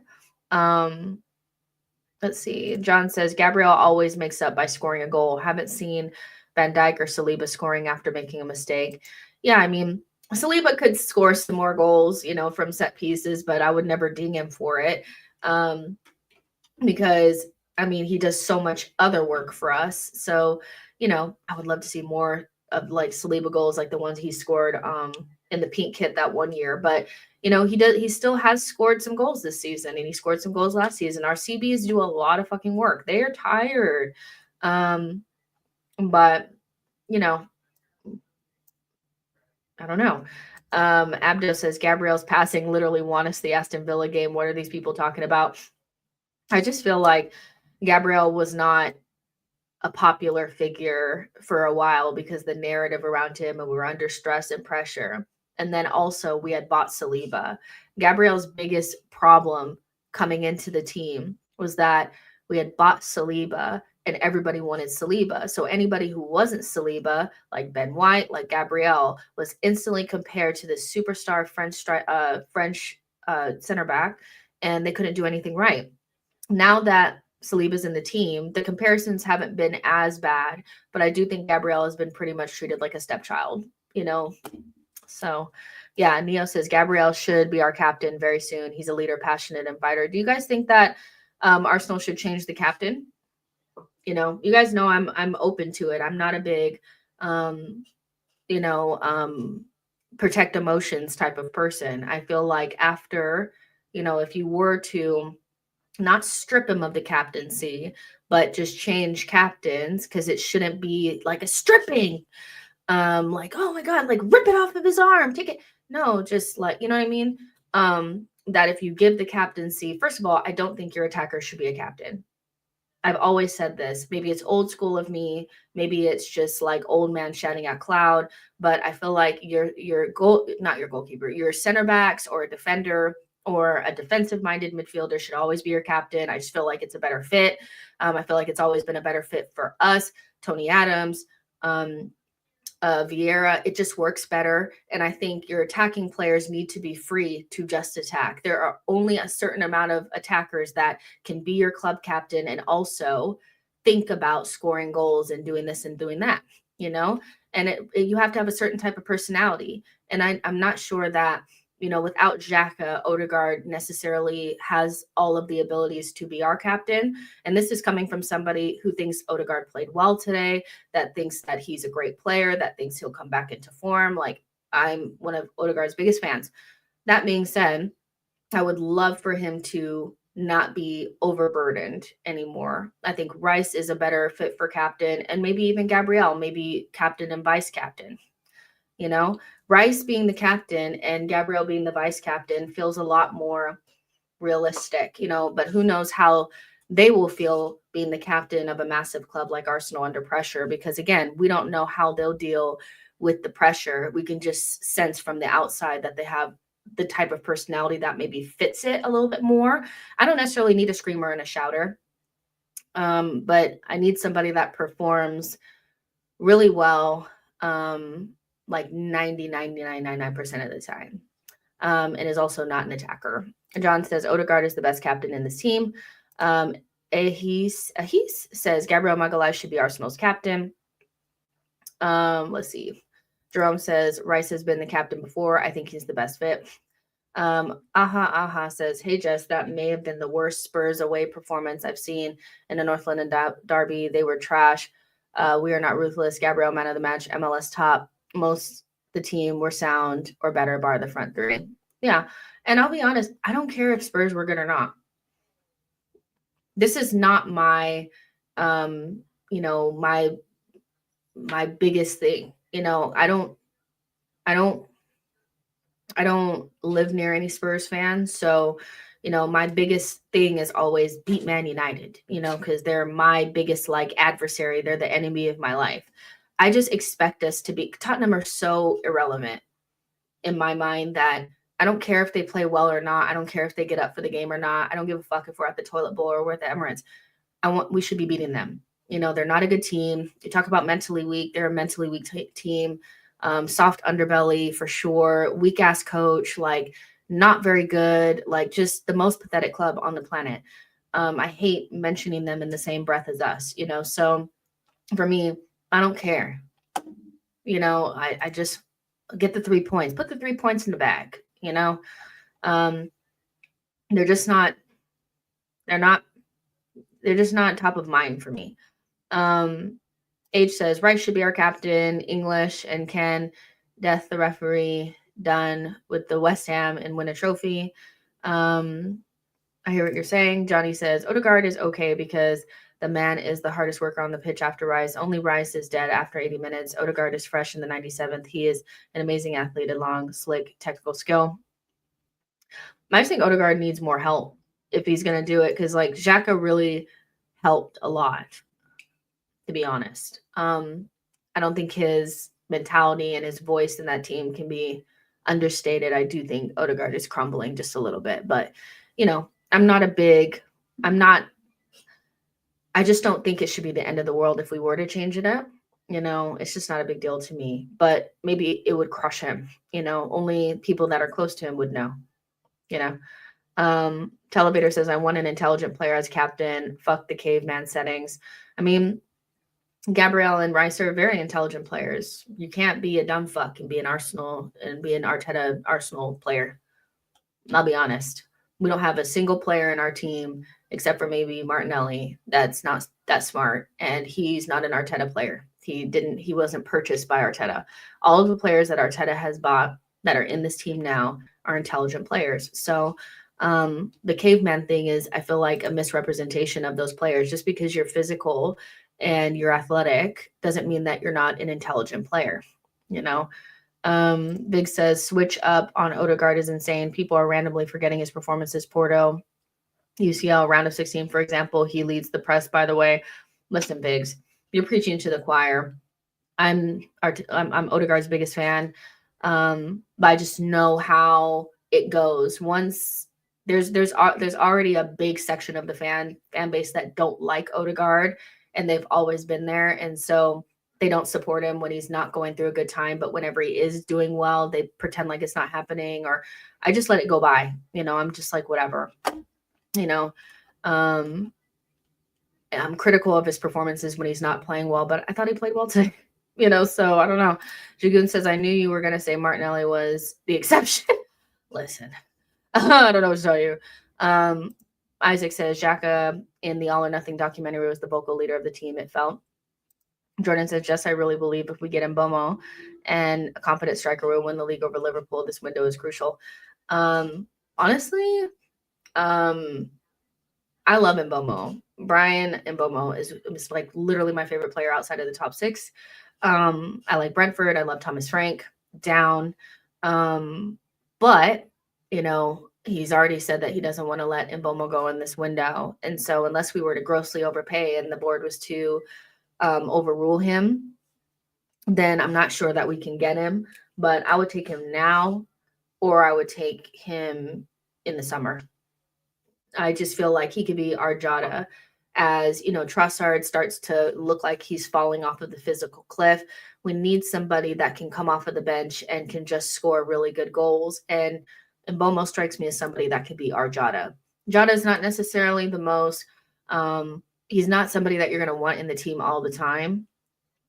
Let's see. John says Gabriel always makes up by scoring a goal. Haven't seen Van Dijk or Saliba scoring after making a mistake. Yeah, I mean, Saliba could score some more goals, from set pieces, but I would never ding him for it. Because I mean, he does so much other work for us. So, I would love to see more of like Saliba goals, like the ones he scored in the pink kit that one year. But he still has scored some goals this season, and he scored some goals last season. Our CBs do a lot of fucking work. They are tired. But I don't know. Abdo says Gabriel's passing literally won us the Aston Villa game. What are these people talking about? I just feel like Gabriel was not a popular figure for a while because the narrative around him, and we were under stress and pressure. And then also we had bought Saliba. Gabriel's biggest problem coming into the team was that we had bought Saliba and everybody wanted Saliba. So anybody who wasn't Saliba, like Ben White, like Gabriel, was instantly compared to this superstar French center back, and they couldn't do anything right. Now that Saliba's in the team, the comparisons haven't been as bad, but I do think Gabriel has been pretty much treated like a stepchild, So, yeah, Neo says Gabriel should be our captain very soon. He's a leader, passionate, and fighter. Do you guys think that Arsenal should change the captain? You guys know I'm open to it. I'm not a big, protect emotions type of person. I feel like after, if you were to not strip him of the captaincy, but just change captains, because it shouldn't be like a stripping. Like, oh my God, like rip it off of his arm, take it. No, just like, you know what I mean? That if you give the captaincy, first of all, I don't think your attacker should be a captain. I've always said this. Maybe it's old school of me. Maybe it's just like old man shouting at cloud. But I feel like not your goalkeeper, your center backs or a defender or a defensive minded midfielder should always be your captain. I just feel like it's a better fit. I feel like it's always been a better fit for us. Tony Adams, Vieira, it just works better. And I think your attacking players need to be free to just attack. There are only a certain amount of attackers that can be your club captain and also think about scoring goals and doing this and doing that, and you have to have a certain type of personality. And I'm not sure that, without Xhaka, Odegaard necessarily has all of the abilities to be our captain. And this is coming from somebody who thinks Odegaard played well today, that thinks that he's a great player, that thinks he'll come back into form. Like, I'm one of Odegaard's biggest fans. That being said, I would love for him to not be overburdened anymore. I think Rice is a better fit for captain, and maybe even Gabriel, maybe captain and vice captain. Rice being the captain and Gabriel being the vice captain feels a lot more realistic, but who knows how they will feel being the captain of a massive club like Arsenal under pressure, because again, we don't know how they'll deal with the pressure. We can just sense from the outside that they have the type of personality that maybe fits it a little bit more. I don't necessarily need a screamer and a shouter, but I need somebody that performs really well, like 99% of the time, and is also not an attacker. John says Odegaard is the best captain in this team. Ahis says Gabriel Magalhaes should be Arsenal's captain. Let's see. Jerome says Rice has been the captain before. I think he's the best fit. Aha says, hey Jess, that may have been the worst Spurs away performance I've seen in a North London derby. They were trash. We are not ruthless. Gabriel, man of the match, MLS top. Most the team were sound or better, bar the front three. Yeah. And I'll be honest, I don't care if Spurs were good or not. This is not my, my biggest thing. I don't live near any Spurs fans. So, my biggest thing is always beat Man United, because they're my biggest adversary. They're the enemy of my life. I just expect us to be, Tottenham are so irrelevant in my mind that I don't care if they play well or not. I don't care if they get up for the game or not. I don't give a fuck if we're at the toilet bowl or we're at the Emirates. We should be beating them. They're not a good team. You talk about mentally weak. They're a mentally weak team. Soft underbelly for sure. Weak ass coach, not very good, just the most pathetic club on the planet. I hate mentioning them in the same breath as us, so for me, I don't care. I just get the 3 points, put the 3 points in the bag, they're just not, they're not they're just not top of mind for me. H says Rice should be our captain. English and Ken, death the referee, done with the West Ham and win a trophy. I hear what you're saying. Johnny says Odegaard is okay because the man is the hardest worker on the pitch after Rice. Only Rice is dead after 80 minutes. Odegaard is fresh in the 97th. He is an amazing athlete, a long, slick, technical skill. I just think Odegaard needs more help if he's going to do it, because like Xhaka really helped a lot, to be honest. I don't think his mentality and his voice in that team can be understated. I do think Odegaard is crumbling just a little bit, but you know, I just don't think it should be the end of the world if we were to change it up. You know, it's just not a big deal to me, but maybe it would crush him. You know, only people that are close to him would know, you know. Televator says, I want an intelligent player as captain. Fuck the caveman settings. I mean, Gabriel and Rice are very intelligent players. You can't be a dumb fuck and be an Arteta Arsenal player. I'll be honest. We don't have a single player in our team except for maybe Martinelli that's not that smart, and he's not an Arteta player. He wasn't purchased by Arteta. All of the players that Arteta has bought that are in this team now are intelligent players. So the caveman thing is, I feel like, a misrepresentation of those players. Just because you're physical and you're athletic doesn't mean that you're not an intelligent player, you know. Big says switch up on Odegaard is insane. People are randomly forgetting his performances. Porto, UCL, round of 16, for example. He leads the press, by the way. Listen, Biggs, you're preaching to the choir. I'm Odegaard's biggest fan, but I just know how it goes. Once there's already a big section of the fan base that don't like Odegaard, and they've always been there, and so they don't support him when he's not going through a good time. But whenever he is doing well, they pretend like it's not happening, or I just let it go by. You know, I'm just like, whatever. You know, I'm critical of his performances when he's not playing well, but I thought he played well today. You know, so I don't know. Jagoon says, I knew you were going to say Martinelli was the exception. Listen, I don't know what to tell you. Isaac says, Xhaka in the All or Nothing documentary was the vocal leader of the team, it felt. Jordan says, Jess, I really believe if we get Mbomo and a competent striker, we'll win the league over Liverpool. This window is crucial. Honestly, I love Mbomo. Brian Mbomo is like literally my favorite player outside of the top six. I like Brentford. I love Thomas Frank. Down. But, you know, he's already said that he doesn't want to let Mbomo go in this window. And so unless we were to grossly overpay and the board was to overrule him, then I'm not sure that we can get him. But I would take him now, or I would take him in the summer. I just feel like he could be our Jota. As, you know, Trossard starts to look like he's falling off of the physical cliff. We need somebody that can come off of the bench and can just score really good goals. And Mbomo strikes me as somebody that could be our Jota. Jota is not necessarily the most, he's not somebody that you're going to want in the team all the time,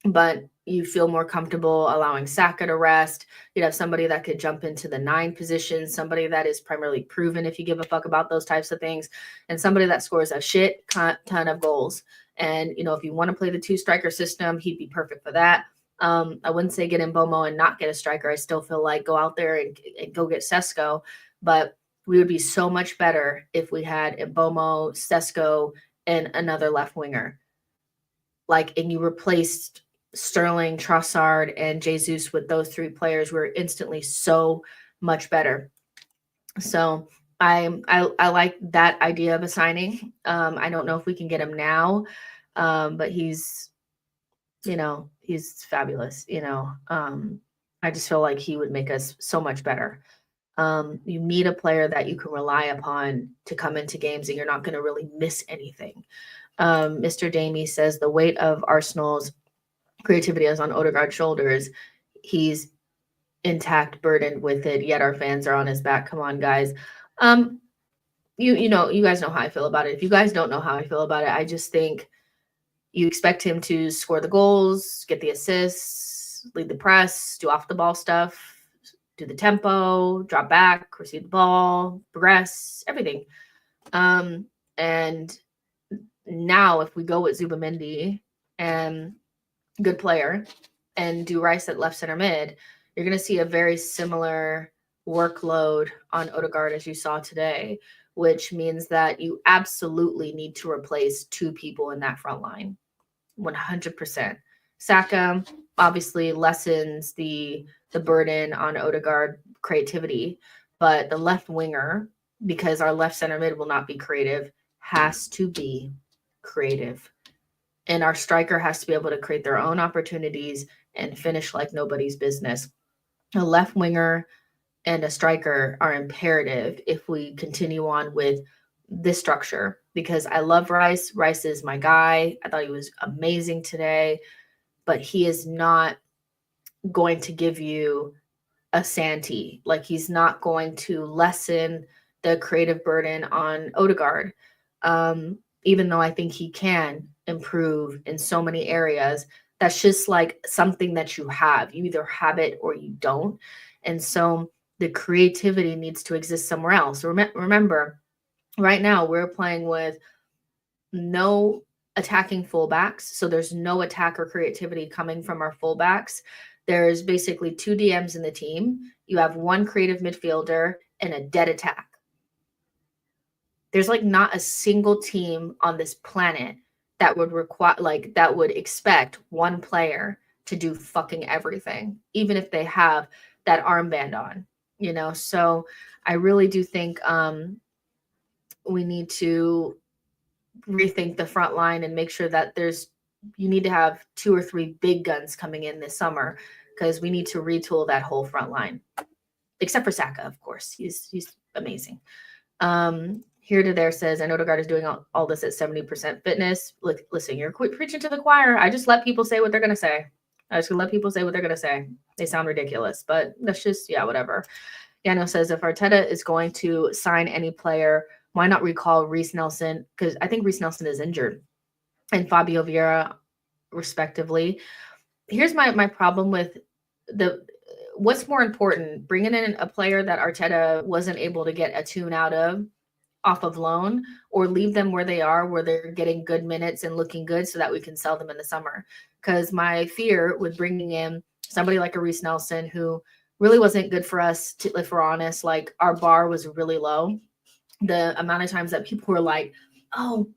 but you feel more comfortable allowing Saka to rest. You'd have somebody that could jump into the 9 position, somebody that is primarily proven if you give a fuck about those types of things, and somebody that scores a shit ton of goals. And, you know, if you want to play the 2-striker system, he'd be perfect for that. I wouldn't say get Mbomo and not get a striker. I still feel like go out there and go get Sesko, but we would be so much better if we had Mbomo, Sesko, and another left winger. Like, and you replaced Sterling, Trossard, and Jesus with those 3 players. We're instantly so much better. So I like that idea of a signing. I don't know if we can get him now, but he's, you know, he's fabulous. You know, I just feel like he would make us so much better. You need a player that you can rely upon to come into games, and you're not going to really miss anything. Mr. Damie says the weight of Arsenal's creativity is on Odegaard's shoulders. He's intact, burdened with it, yet our fans are on his back. Come on, guys. You know, you guys know how I feel about it. If you guys don't know how I feel about it, I just think you expect him to score the goals, get the assists, lead the press, do off the ball stuff, do the tempo, drop back, receive the ball, progress, everything. And Now, if we go with Zubamendi and good player and do Rice at left center mid, you're going to see a very similar workload on Odegaard as you saw today, which means that you absolutely need to replace 2 people in that front line. 100%. Saka obviously lessens the burden on Odegaard creativity, but the left winger, because our left center mid will not be creative, has to be creative. And our striker has to be able to create their own opportunities and finish like nobody's business. A left winger and a striker are imperative if we continue on with this structure, because I love Rice. Rice is my guy. I thought he was amazing today, but he is not going to give you a Santi. Like, he's not going to lessen the creative burden on Odegaard. Even though I think he can improve in so many areas, that's just like something that you have. You either have it or you don't. And so the creativity needs to exist somewhere else. Remember, right now we're playing with no attacking fullbacks. So there's no attack or creativity coming from our fullbacks. There's basically 2 DMs in the team. You have 1 creative midfielder and a dead attack. There's like not a single team on this planet that would require, like, that would expect 1 player to do fucking everything, even if they have that armband on, you know? So I really do think we need to rethink the front line and make sure that you need to have 2 or 3 big guns coming in this summer, because we need to retool that whole front line, except for Saka, of course. He's amazing. Here to there says, and Odegaard is doing all this at 70% fitness. Look, listen, you're preaching to the choir. I just let people say what they're going to say. I just let people say what they're going to say. They sound ridiculous, but that's just, yeah, whatever. Daniel says, if Arteta is going to sign any player, why not recall Reece Nelson? Because I think Reece Nelson is injured, and Fabio Vieira, respectively. Here's my problem with what's more important, bringing in a player that Arteta wasn't able to get a tune out of off of loan, or leave them where they are, where they're getting good minutes and looking good so that we can sell them in the summer. Because my fear with bringing in somebody like a Reece Nelson, who really wasn't good for us, if we're honest, like, our bar was really low. The amount of times that people were like, oh,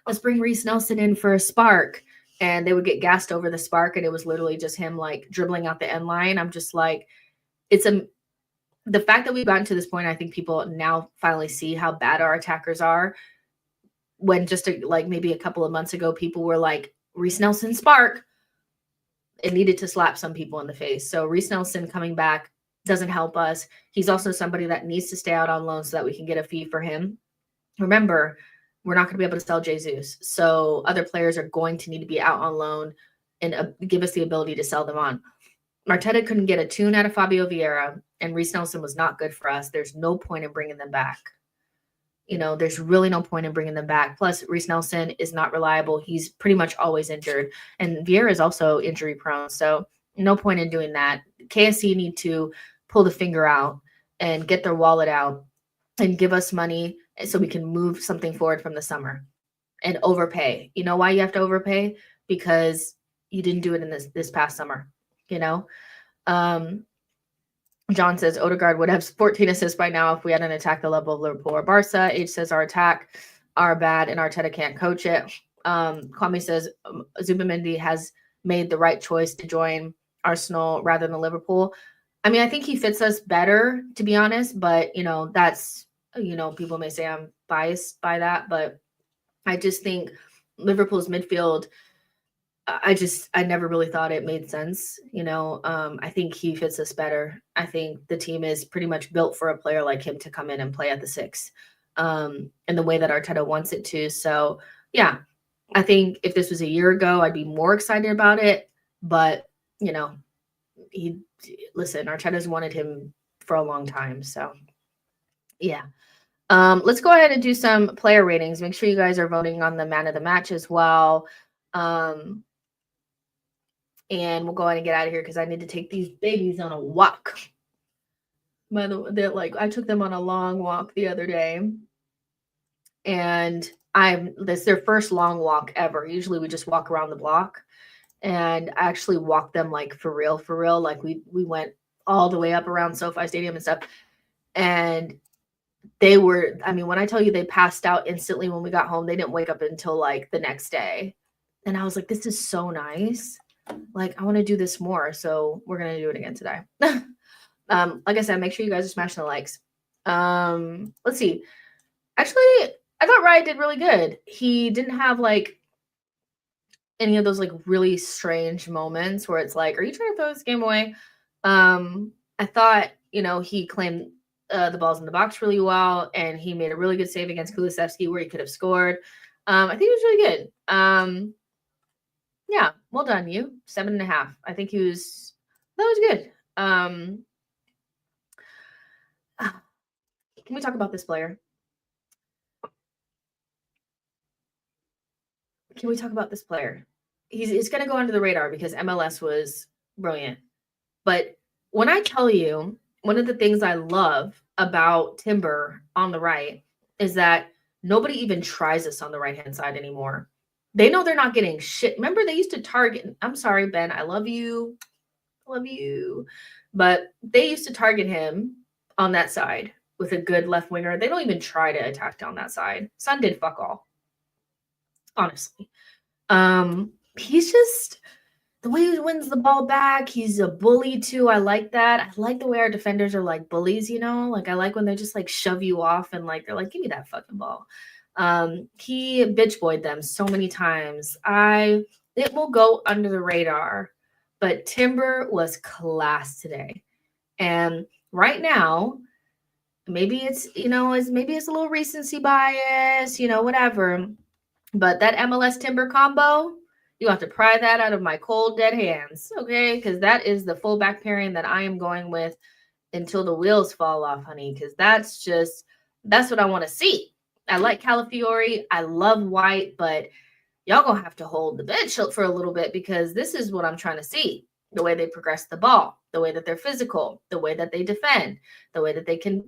let's bring Reece Nelson in for a spark, and they would get gassed over the spark, and it was literally just him like dribbling out the end line. I'm just like, the fact that we've gotten to this point, I think people now finally see how bad our attackers are, when just like maybe a couple of months ago, people were like, Reece Nelson spark. It needed to slap some people in the face. So Reece Nelson coming back doesn't help us. He's also somebody that needs to stay out on loan so that we can get a fee for him. Remember, we're not going to be able to sell Jesus. So other players are going to need to be out on loan and give us the ability to sell them on. Arteta couldn't get a tune out of Fabio Vieira, and Reece Nelson was not good for us. There's no point in bringing them back. You know, there's really no point in bringing them back. Plus, Reece Nelson is not reliable. He's pretty much always injured. And Vieira is also injury prone. So no point in doing that. KSC need to pull the finger out and get their wallet out and give us money so we can move something forward from the summer and overpay. You know why you have to overpay? Because you didn't do it in this past summer, you know? John says Odegaard would have 14 assists by now if we hadn't attacked the level of Liverpool or Barca. H says our attack are bad and Arteta can't coach it. Kwame says Zubamendi has made the right choice to join Arsenal rather than Liverpool. I mean, I think he fits us better, to be honest, but, you know, that's, you know, people may say I'm biased by that, but I just think Liverpool's midfield, I never really thought it made sense. You know, I think he fits us better. I think the team is pretty much built for a player like him to come in and play at the 6, in the way that Arteta wants it to. So yeah, I think if this was a year ago, I'd be more excited about it, but you know, Arteta's wanted him for a long time. So yeah. Let's go ahead and do some player ratings. Make sure you guys are voting on the man of the match as well. And we'll go ahead and get out of here because I need to take these babies on a walk. By the way, I took them on a long walk the other day, and This is their first long walk ever. Usually we just walk around the block, and I actually walked them like for real. Like we went all the way up around SoFi Stadium and stuff. And they were, I mean, when I tell you they passed out instantly when we got home, they didn't wake up until like the next day. And I was like, this is so nice. Like, I want to do this more. So we're going to do it again today. Like I said, make sure you guys are smashing the likes. Let's see. Actually, I thought Riot did really good. He didn't have like any of those like really strange moments where it's like, are you trying to throw this game away? I thought, you know, he claimed the balls in the box really well, and he made a really good save against Kulusevski where he could have scored. I think it was really good. Yeah, well done, you. 7.5. I think that was good. Can we talk about this player? Can we talk about this player? He's going to go under the radar because MLS was brilliant. But when I tell you, one of the things I love about Timber on the right is that nobody even tries us on the right-hand side anymore. They know they're not getting shit. Remember, they used to target. I'm sorry, Ben. I love you. Love you. But they used to target him on that side with a good left winger. They don't even try to attack down that side. Son did fuck all. Honestly. He's just the way he wins the ball back. He's a bully too. I like that. I like the way our defenders are like bullies, you know? Like I like when they just like shove you off and like they're like, give me that fucking ball. He bitch boyed them so many times. It will go under the radar, but Timber was class today. And right now, maybe it's, you know, maybe it's a little recency bias, you know, whatever. But that MLS Timber combo, you have to pry that out of my cold, dead hands, okay? Because that is the fullback pairing that I am going with until the wheels fall off, honey, because that's what I want to see. I like Calafiori. I love White, but y'all going to have to hold the bench for a little bit because this is what I'm trying to see. The way they progress the ball, the way that they're physical, the way that they defend, the way that they can,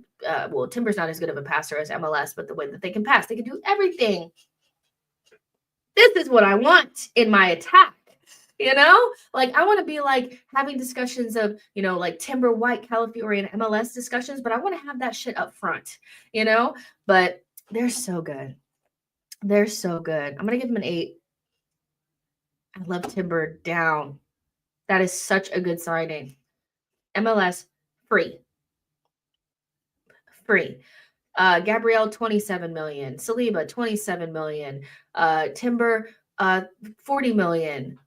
Timber's not as good of a passer as MLS, but the way that they can pass, they can do everything. This is what I want in my attack, you know? Like, I want to be, like, having discussions of, you know, like, Timber, White, Calafiori, and MLS discussions, but I want to have that shit up front, you know? But they're so good. They're so good. I'm going to give them an 8. I love Timber down. That is such a good signing. MLS, free. Gabriel, 27 million. Saliba, 27 million. Timber, 40 million.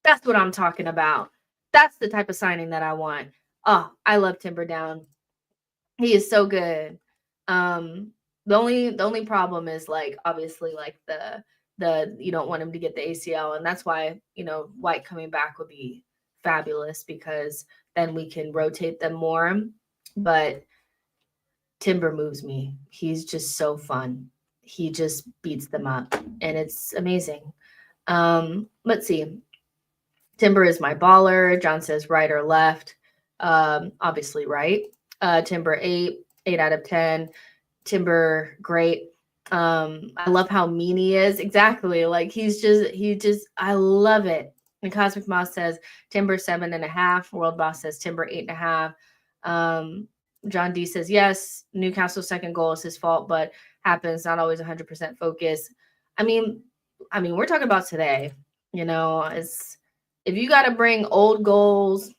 That's what I'm talking about. That's the type of signing that I want. Oh, I love Timber down. He is so good. The only problem is like obviously like the you don't want him to get the ACL, and that's why, you know, White coming back would be fabulous because then we can rotate them more. But Timber moves me. He's just so fun. He just beats them up, and it's amazing. Let's see. Timber is my baller. John says right or left. Obviously right. Timber 8 out of 10. Timber great. I love how mean he is. Exactly. Like he just I love it. And Cosmic Moss says Timber 7.5. World Boss says Timber 8.5. John D says yes. Newcastle's second goal is his fault, but happens. Not always 100% focus. I mean, we're talking about today. You know, if you got to bring old goals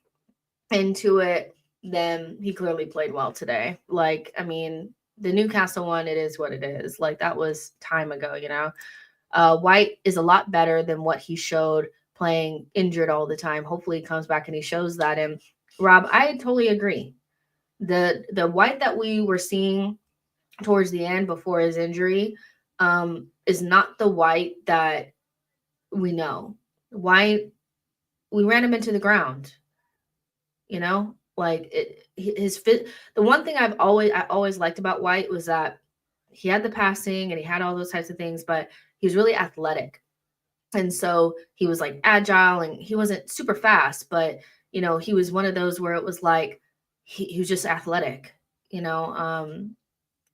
into it, then he clearly played well today. Like, I mean, the Newcastle one, it is what it is. Like that was time ago, you know. White is a lot better than what he showed playing injured all the time. Hopefully he comes back and he shows that. And Rob, I totally agree. The White that we were seeing towards the end before his injury is not the White that we know. White, we ran him into the ground, you know, like his fit. The one thing I always liked about White was that he had the passing and he had all those types of things, but he was really athletic. And so he was like agile and he wasn't super fast, but you know, he was one of those where it was like, he was just athletic, you know?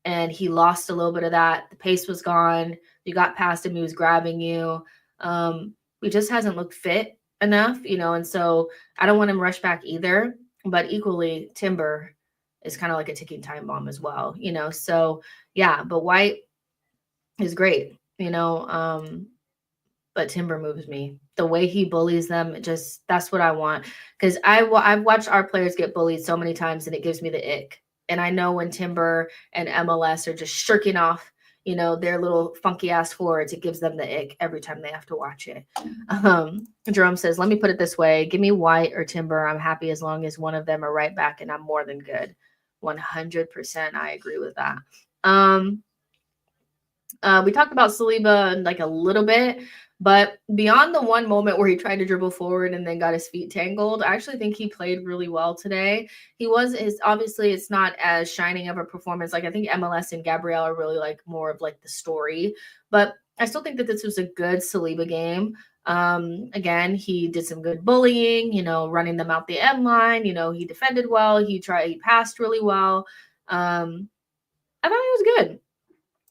and he lost a little bit of that. The pace was gone. You got past him, he was grabbing you. He just hasn't looked fit enough, and so I don't want him rushed back either. But equally, Timber is kind of like a ticking time bomb as well, So yeah, but White is great, but Timber moves me. The way he bullies them, that's what I want. Because I've watched our players get bullied so many times, and it gives me the ick. And I know when Timber and MLS are just shirking off, their little funky ass forwards, it gives them the ick every time they have to watch it. Jerome says, let me put it this way. Give me White or Timber. I'm happy as long as one of them are right back, and I'm more than good. 100%. I agree with that. We talked about Saliba like a little bit, but beyond the one moment where he tried to dribble forward and then got his feet tangled, I actually think he played really well today. Obviously it's not as shining of a performance. Like I think MLS and Gabriel are really like more of like the story, but I still think that this was a good Saliba game. Again, he did some good bullying, running them out the end line. He defended well. He passed really well. I thought he was good.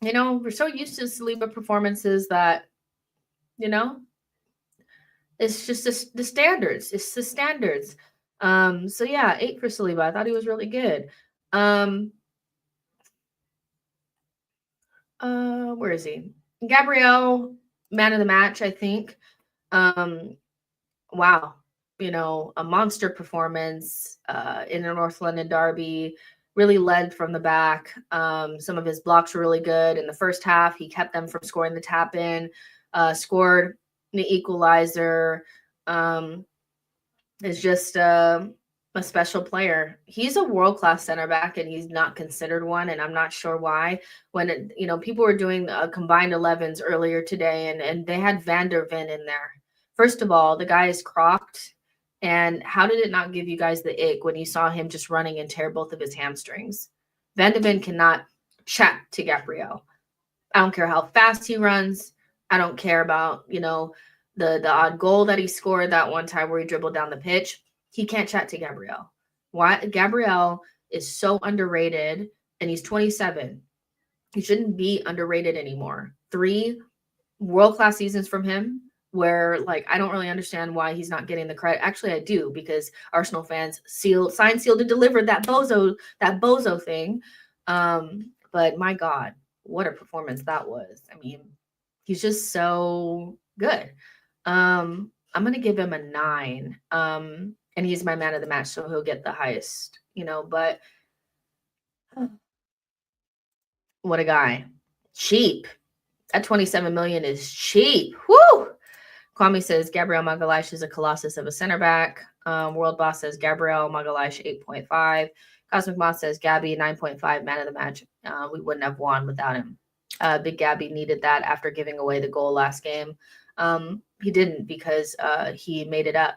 We're so used to Saliba performances that, it's just the standards. It's the standards. So yeah, 8 for Saliba. I thought he was really good. Where is he? Gabriel, man of the match, I think. Wow. A monster performance in the North London derby. Really led from the back. Some of his blocks were really good. In the first half, he kept them from scoring the tap in, scored the equalizer. Is just a special player. He's a world-class center back, and he's not considered one, and I'm not sure why. When people were doing combined 11s earlier today, and they had Van der Ven in there. First of all, the guy is crocked. And how did it not give you guys the ick when you saw him just running and tear both of his hamstrings? Van der Ven cannot chat to Gabriel. I don't care how fast he runs. I don't care about, the odd goal that he scored that one time where he dribbled down the pitch. He can't chat to Gabriel. Why? Gabriel is so underrated, and he's 27. He shouldn't be underrated anymore. 3 world-class seasons from him, where I don't really understand why he's not getting the credit. Actually, I do, because Arsenal fans signed, sealed, and delivered that bozo thing. But my God, what a performance that was. I mean, he's just so good. I'm gonna give him a 9. And he's my man of the match, so he'll get the highest, but what a guy. Cheap. That 27 million is cheap. Woo! Kwame says Gabriel Magalhaes is a colossus of a center back. World Boss says Gabriel Magalhaes 8.5. Cosmic Moth says Gabby 9.5, man of the match. We wouldn't have won without him. Big Gabby needed that after giving away the goal last game. He didn't, because he made it up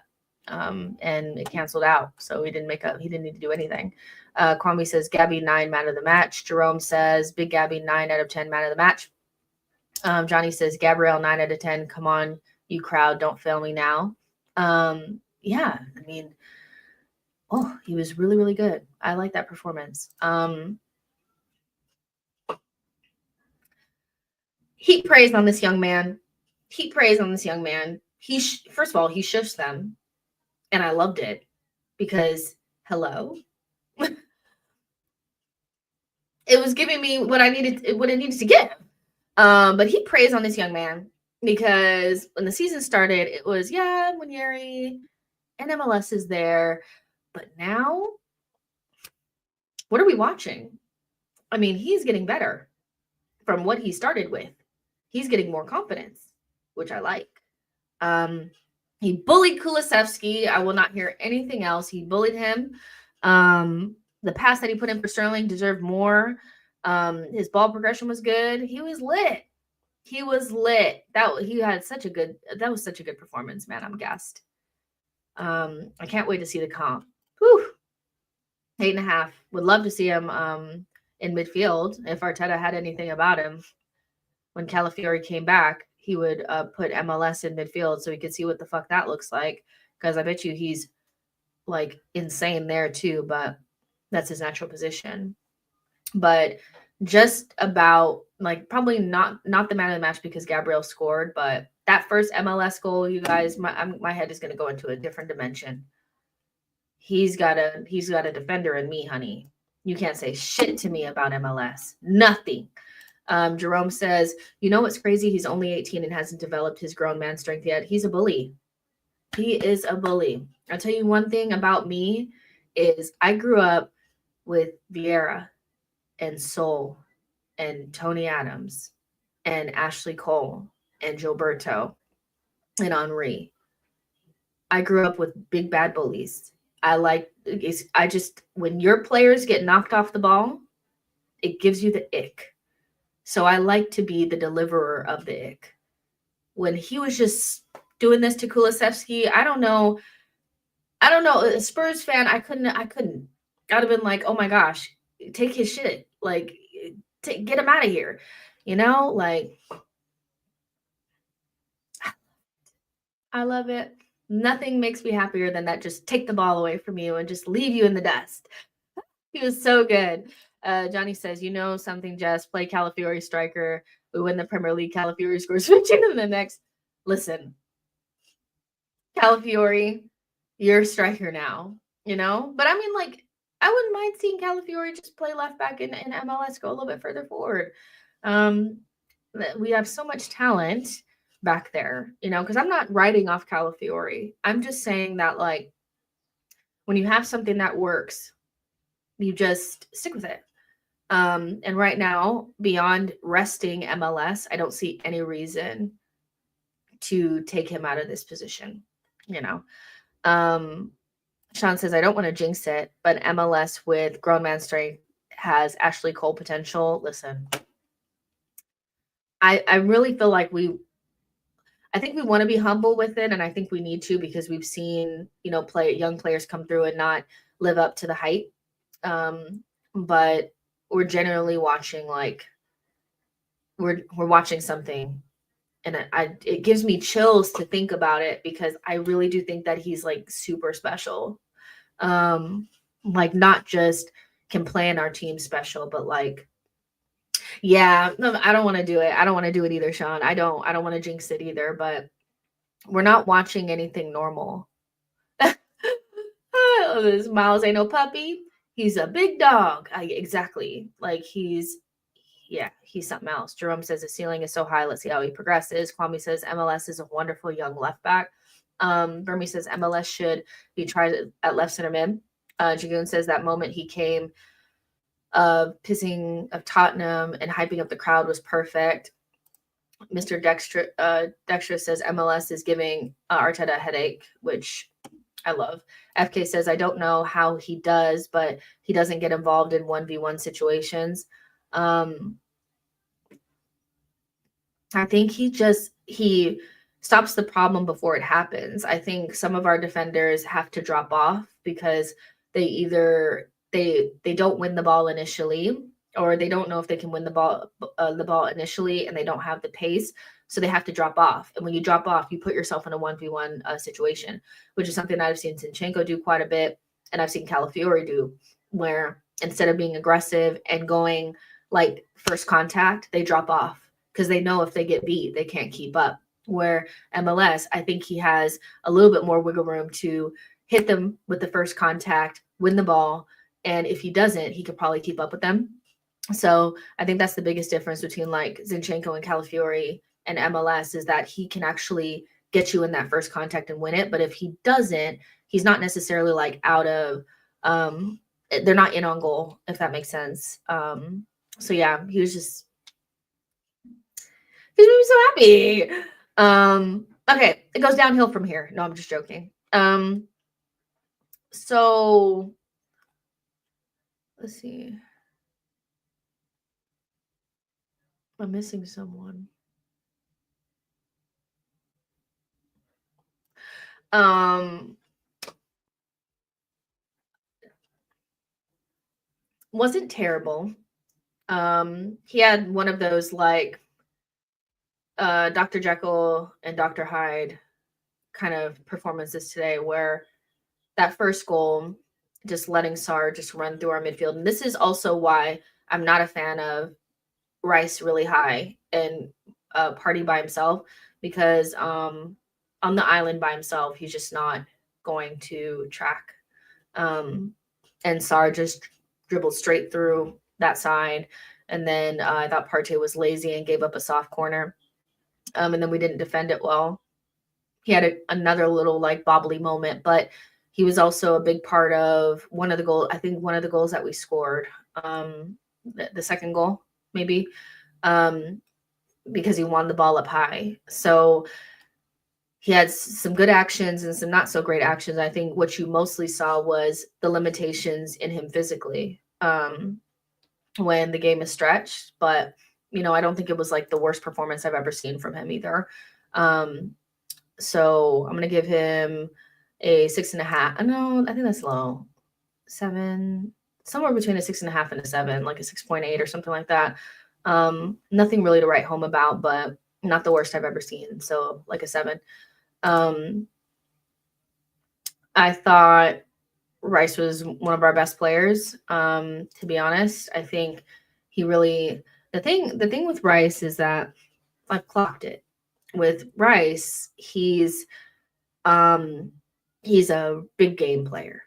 and it canceled out. So he didn't need to do anything. Kwame says Gabby 9, man of the match. Jerome says Big Gabby 9 out of 10, man of the match. Johnny says Gabriel 9 out of 10. Come on, you crowd, don't fail me now. Yeah, I mean, he was really, really good. I like that performance. Heat praise on this young man. Heat praise on this young man. First of all, he shifts them, and I loved it, because hello, it was giving me what it needed to give. But he praised on this young man, because when the season started, it was, Munyeri and MLS is there. But now, what are we watching? I mean, he's getting better from what he started with. He's getting more confidence, which I like. He bullied Kulusevski. I will not hear anything else. He bullied him. The pass that he put in for Sterling deserved more. His ball progression was good. He was lit. That was such a good performance, man. I'm gassed. I can't wait to see the comp. Whew. 8.5. Would love to see him in midfield. If Arteta had anything about him, when Calafiori came back, he would put MLS in midfield so we could see what the fuck that looks like. Because I bet you he's insane there too, but that's his natural position. But just about like probably not the man of the match because Gabriel scored, but that first MLS goal, you guys, my head is going to go into a different dimension. He's got a defender in me, honey. You can't say shit to me about MLS. Nothing. Jerome says, you know what's crazy? He's only 18 and hasn't developed his grown man strength yet. He's a bully. He is a bully. I'll tell you one thing about me is I grew up with Vieira and Sol and Tony Adams and Ashley Cole and Gilberto and Henri. I grew up with big bad bullies. I just, when your players get knocked off the ball, it gives you the ick. So I like to be the deliverer of the ick. When he was just doing this to Kulusevski, I don't know. A Spurs fan, I couldn't. I'd have been like, oh my gosh, take his shit. Like, get him out of here. You know, like, I love it. Nothing makes me happier than that. Just take the ball away from you and just leave you in the dust. He was so good. Johnny says, you know something, Jess, play Calafiori striker. We win the Premier League. Calafiori scores 15 in the next. Listen, Calafiori, you're a striker now, you know? But I mean, like, I wouldn't mind seeing Calafiori just play left back in MLS, go a little bit further forward. We have so much talent back there, you know, because I'm not writing off Calafiori. I'm just saying that, like, when you have something that works, you just stick with it. And right now, beyond resting MLS, I don't see any reason to take him out of this position, you know. Sean says, I don't want to jinx it, but MLS with grown man strength has Ashley Cole potential. Listen, I really feel like I think we want to be humble with it, and I think we need to because we've seen, you know, young players come through and not live up to the hype. But we're generally watching, like, we're watching something, and it gives me chills to think about it because I really do think that he's like super special. Like, not just can play in our team special, but like, yeah, no, I don't want to do it. I don't want to do it either, Sean. I don't want to jinx it either, but we're not watching anything normal. This Miles ain't no puppy. He's a big dog. Exactly. Like, he's something else. Jerome says the ceiling is so high. Let's see how he progresses. Kwame says MLS is a wonderful young left back. Burmy says MLS should be tried at left center mid. Jagoon says that moment he came pissing of Tottenham and hyping up the crowd was perfect. Mr. Dexter says MLS is giving Arteta a headache, which I love. FK says, I don't know how he does, but he doesn't get involved in 1v1 situations. I think he stops the problem before it happens. I think some of our defenders have to drop off because they don't win the ball initially, or they don't know if they can win the ball initially, and they don't have the pace, so they have to drop off. And when you drop off, you put yourself in a 1v1 situation, which is something that I've seen Zinchenko do quite a bit, and I've seen Calafiori do, where instead of being aggressive and going like first contact, they drop off because they know if they get beat, they can't keep up. Where MLS, I think he has a little bit more wiggle room to hit them with the first contact, win the ball, and if he doesn't, he could probably keep up with them. So I think that's the biggest difference between like Zinchenko and Calafiori and MLS, is that he can actually get you in that first contact and win it. But if he doesn't, he's not necessarily like out of they're not in on goal, if that makes sense. So yeah, he made me so happy. Okay, it goes downhill from here. No, I'm just joking. So let's see. I'm missing someone. Wasn't terrible. He had one of those like Dr. Jekyll and Dr. Hyde kind of performances today, where that first goal, just letting Sarr just run through our midfield. And this is also why I'm not a fan of Rice really high and Partey by himself, because on the island by himself, he's just not going to track. And Sarr just dribbled straight through that side. And then I thought Partey was lazy and gave up a soft corner. And then we didn't defend it well. He had another little like bobbly moment, but he was also a big part of one of the goals. I think one of the goals that we scored, the second goal, maybe, because he won the ball up high. So he had some good actions and some not so great actions. I think what you mostly saw was the limitations in him physically when the game is stretched. But, I don't think it was like the worst performance I've ever seen from him either. So I'm going to give him a 6.5. No, I think that's low. 7, somewhere between a 6.5 and a 7, like a 6.8 or something like that. Nothing really to write home about, but not the worst I've ever seen. So like a 7. I thought Rice was one of our best players. To be honest, I think he really, the thing with Rice is that I've clocked it. With Rice, he's a big game player.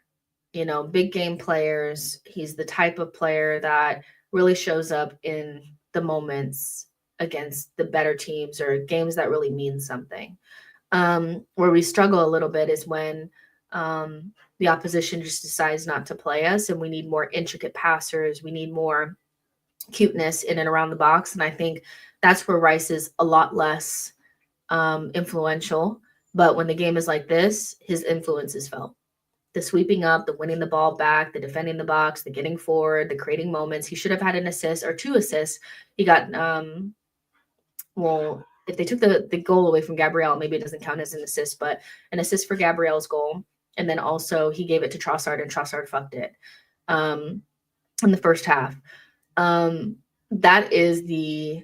Big game players, he's the type of player that really shows up in the moments against the better teams or games that really mean something. Where we struggle a little bit is when the opposition just decides not to play us, and we need more intricate passers. We need more cuteness in and around the box. And I think that's where Rice is a lot less influential. But when the game is like this, his influence is felt. The sweeping up, the winning the ball back, the defending the box, the getting forward, the creating moments. He should have had an assist or 2 assists. He got, if they took the goal away from Gabriel, maybe it doesn't count as an assist, but an assist for Gabriel's goal. And then also he gave it to Trossard, and Trossard fucked it in the first half. That is the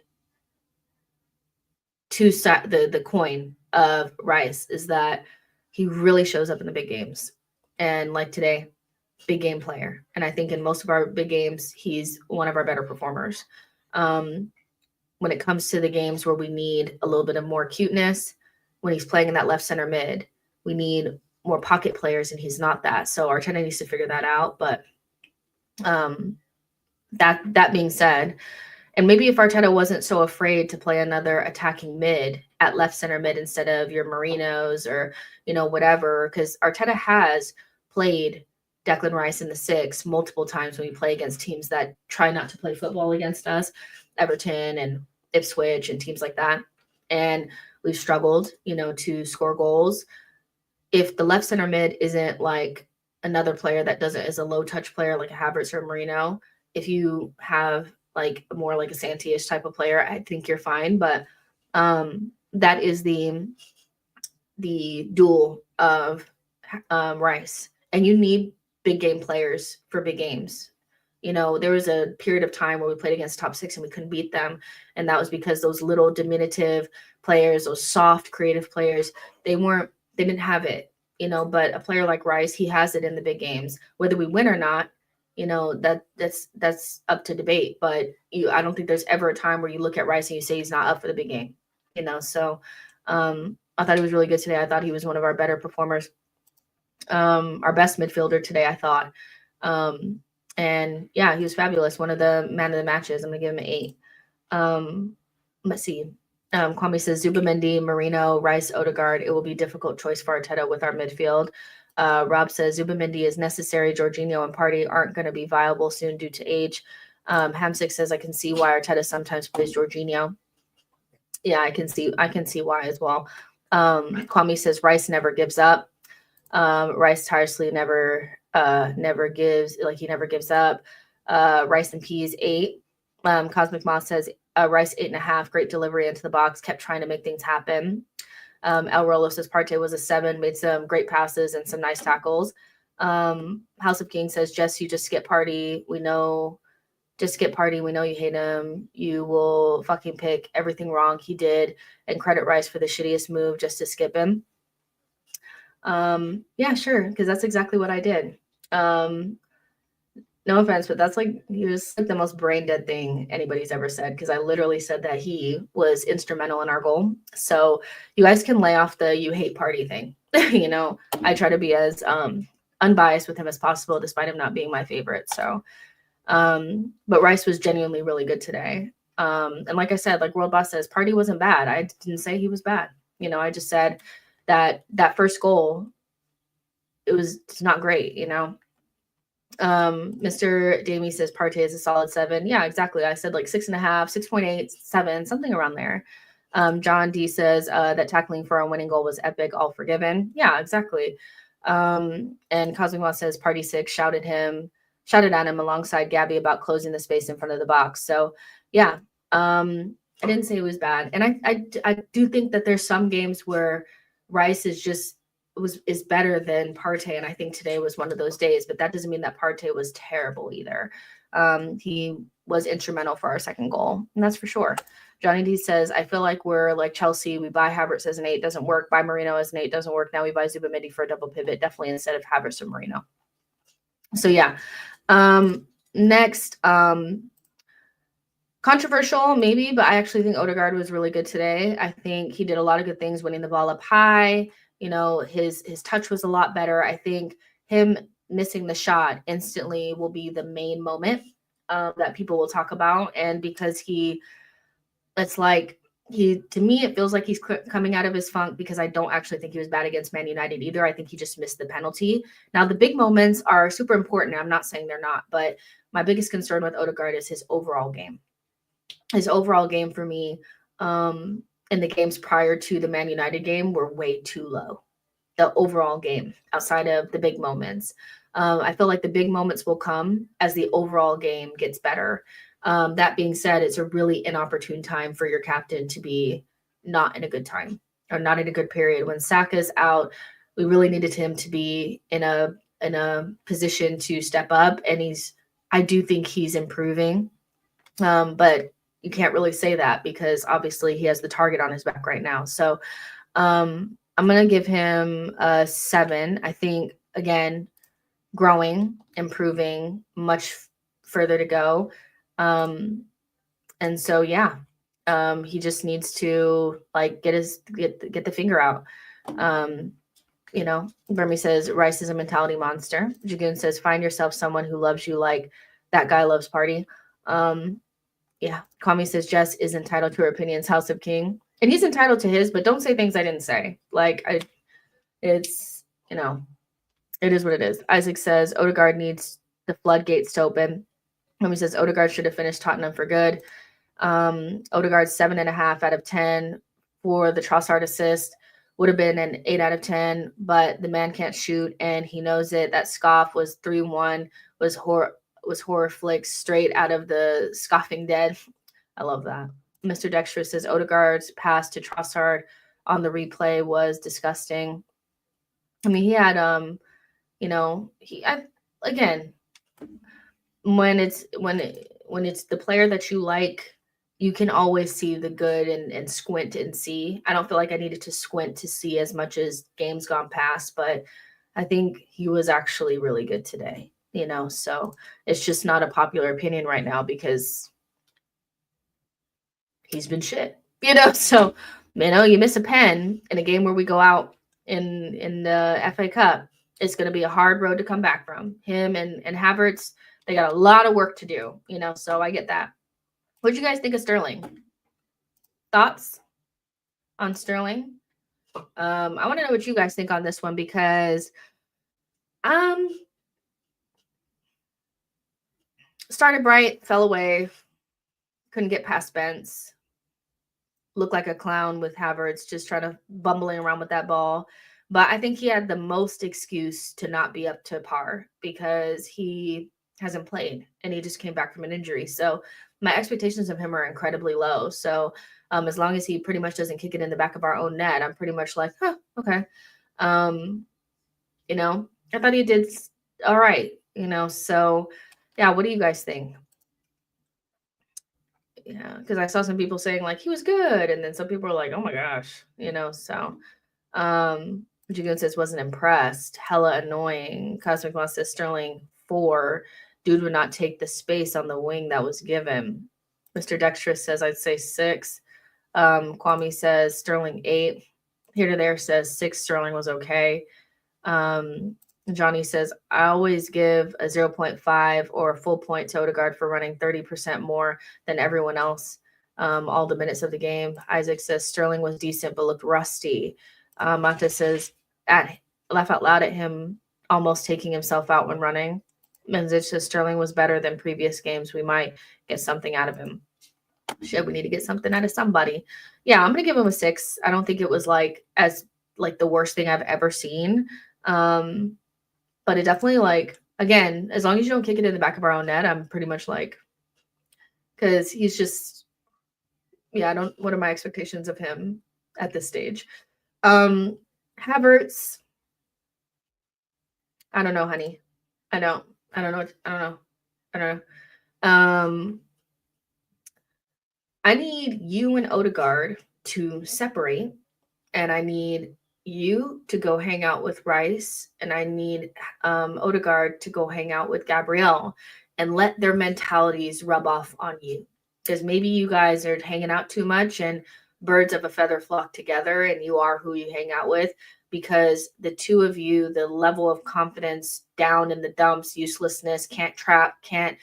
the coin of Rice, is that he really shows up in the big games. And like today, big game player. And I think in most of our big games, he's one of our better performers. When it comes to the games where we need a little bit of more cuteness, when he's playing in that left center mid, we need more pocket players, and he's not that. So Arteta needs to figure that out. But that being said, and maybe if Arteta wasn't so afraid to play another attacking mid at left center mid instead of your Marinos or, whatever, because Arteta has played Declan Rice in the 6 multiple times when we play against teams that try not to play football against us, Everton and Ipswich and teams like that. And we've struggled, to score goals. If the left center mid isn't like another player that is a low touch player like a Havertz or a Marino, if you have like more like a Santi-ish type of player, I think you're fine. But that is the duel of Rice. And you need big game players for big games. There was a period of time where we played against top 6 and we couldn't beat them. And that was because those little diminutive players, those soft creative players, they didn't have it, but a player like Rice, he has it in the big games. Whether we win or not, that's up to debate. But I don't think there's ever a time where you look at Rice and you say he's not up for the big game, So I thought he was really good today. I thought he was one of our better performers, our best midfielder today, I thought. And yeah, he was fabulous. One of the man of the matches. I'm gonna give him an 8. Let's see. Kwame says Zubimendi, Marino, Rice, Odegaard. It will be a difficult choice for Arteta with our midfield. Rob says Zubimendi is necessary. Jorginho and Partey aren't going to be viable soon due to age. Hamsik says I can see why Arteta sometimes plays Jorginho. Yeah, I can see why as well. Kwame says Rice never gives up. Rice tirelessly never gives, like he never gives up. Rice and Peas 8. Cosmic Moss says Rice 8.5. Great delivery into the box. Kept trying to make things happen. El Rolo says Partey was a 7. Made some great passes and some nice tackles. House of King says Jess, you just skip Partey. We know. Just skip Partey. We know you hate him. You will fucking pick everything wrong he did and credit Rice for the shittiest move just to skip him. Yeah, sure, because that's exactly what I did. No offense, but that's like, he was like the most brain dead thing anybody's ever said, because I literally said that he was instrumental in our goal. So you guys can lay off the you hate party thing. You know, I try to be as unbiased with him as possible, despite him not being my favorite. So, but Rice was genuinely really good today. And like I said, like World Boss says, Party wasn't bad. I didn't say he was bad. You know, I just said that first goal, it's not great, you know. Mr. Jamie says Partey is a solid 7. Yeah, exactly. I said like 6.5, 6.8, 7, something around there. John D says that tackling for our winning goal was epic, all forgiven. Yeah, exactly. And Cosmic Moss says Party 6 shouted at him alongside Gabby about closing the space in front of the box. So yeah, I didn't say it was bad. And I do think that there's some games where Rice is better than Partey, and I think today was one of those days, but that doesn't mean that Partey was terrible either. He was instrumental for our second goal, and that's for sure. Johnny D says, I feel like we're like Chelsea. We buy Havertz as an 8, doesn't work. Buy Marino as an 8, doesn't work. Now we buy Zubamidi for a double pivot, definitely instead of Havertz or Marino. So yeah. Next, controversial maybe, but I actually think Odegaard was really good today. I think he did a lot of good things, winning the ball up high. You know, his touch was a lot better. I think him missing the shot instantly will be the main moment that people will talk about. And because it's like to me, it feels like he's coming out of his funk, because I don't actually think he was bad against Man United either. I think he just missed the penalty. Now, the big moments are super important. I'm not saying they're not, but my biggest concern with Odegaard is his overall game. His overall game for me, in the games prior to the Man United game, were way too low. The overall game, outside of the big moments. I feel like the big moments will come as the overall game gets better. That being said, it's a really inopportune time for your captain to be not in a good time, or not in a good period. When Saka's out, we really needed him to be in a position to step up, and I do think he's improving. But you can't really say that, because obviously he has the target on his back right now. So I'm going to give him a 7. I think, again, growing, improving, much further to go. And so, yeah, he just needs to like get the finger out. You know, Burmy says Rice is a mentality monster. Jagoon says find yourself someone who loves you like that guy loves Party. Yeah, Kwame says Jess is entitled to her opinions, House of King. And he's entitled to his, but don't say things I didn't say. Like, it's, you know, it is what it is. Isaac says Odegaard needs the floodgates to open. Kwame says Odegaard should have finished Tottenham for good. Odegaard 7.5 out of 10 for the Trossard assist. Would have been an 8 out of 10, but the man can't shoot, and he knows it. That scoff was 3-1, was horror flicks straight out of the scoffing dead. I love that. Mr. Dexter says Odegaard's pass to Trossard on the replay was disgusting. I mean, he had you know, again, when it's the player that you like, you can always see the good and squint and see. I don't feel like I needed to squint to see as much as games gone past, but I think he was actually really good today. You know, so it's just not a popular opinion right now because he's been shit, you know. So, you know, you miss a pen in a game where we go out in the FA Cup, it's going to be a hard road to come back from. Him and Havertz, they got a lot of work to do, you know. So I get that. What do you guys think of Sterling? Thoughts on Sterling? I want to know what you guys think on this one, because started bright, fell away, couldn't get past Spence. Looked like a clown with Havertz, just trying to bumbling around with that ball. But I think he had the most excuse to not be up to par, because he hasn't played and he just came back from an injury. So my expectations of him are incredibly low. So as long as he pretty much doesn't kick it in the back of our own net, I'm pretty much like, huh, okay. You know, I thought he did all right, you know. So yeah, what do you guys think? Yeah, because I saw some people saying like he was good, and then some people are like, oh my gosh, you know. So Jagoon says wasn't impressed, hella annoying. Cosmic Moss says Sterling 4. Dude would not take the space on the wing that was given. Mr. Dexterous says, I'd say 6. Kwame says Sterling 8. Here to there says 6. Sterling was okay. Johnny says, I always give a 0.5 or a full point to Odegaard for running 30% more than everyone else all the minutes of the game. Isaac says Sterling was decent but looked rusty. Mata says, laugh out loud at him almost taking himself out when running. Menzic says Sterling was better than previous games. We might get something out of him. Shit, we need to get something out of somebody. Yeah, I'm gonna give him a 6. I don't think it was like the worst thing I've ever seen. But it definitely, like, again, as long as you don't kick it in the back of our own net, I'm pretty much like, because he's just, yeah, what are my expectations of him at this stage? Havertz, I don't know, honey. I don't know. I need you and Odegaard to separate, and I need you to go hang out with Rice, and I need Odegaard to go hang out with Gabriel, and let their mentalities rub off on you. Because maybe you guys are hanging out too much and birds of a feather flock together, and you are who you hang out with, because the two of you, the level of confidence down in the dumps, uselessness, can't trap, can't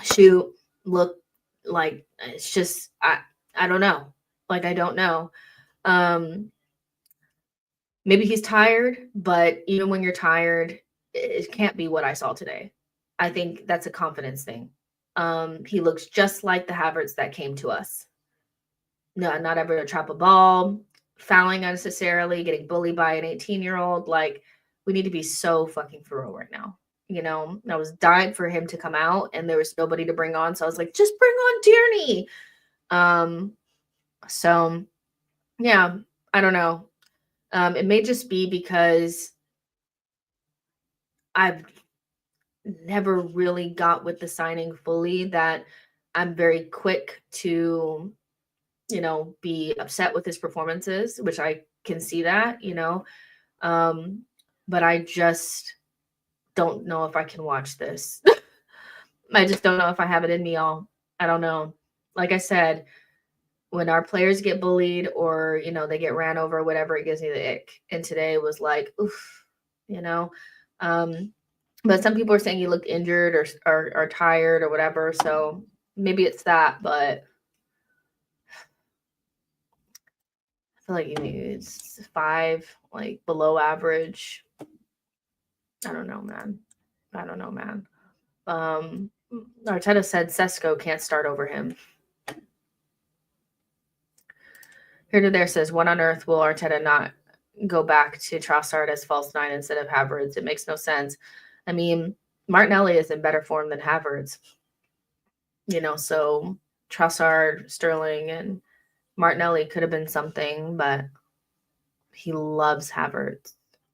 shoot, look like, it's just, I don't know. Like, I don't know. Maybe he's tired, but even when you're tired, it can't be what I saw today. I think that's a confidence thing. He looks just like the Havertz that came to us. No, not ever to trap a ball, fouling unnecessarily, getting bullied by an 18-year-old. Like, we need to be so fucking thorough right now. You know, I was dying for him to come out, and there was nobody to bring on. So I was like, just bring on Tierney. So, yeah, I don't know. It may just be because I've never really got with the signing fully, that I'm very quick to, you know, be upset with his performances, which I can see that, you know. But I just don't know if I can watch this. I just don't know if I have it in me, y'all. I don't know. Like I said, when our players get bullied or, you know, they get ran over, whatever, it gives me the ick. And today was like, oof, you know. But some people are saying you look injured or tired or whatever. So maybe it's that, but I feel like it's 5, like below average. I don't know, man. Arteta said Sesko can't start over him. Here to there says, what on earth will Arteta not go back to Trossard as false 9 instead of Havertz? It makes no sense. I mean, Martinelli is in better form than Havertz. You know, so Trossard, Sterling, and Martinelli could have been something, but he loves Havertz.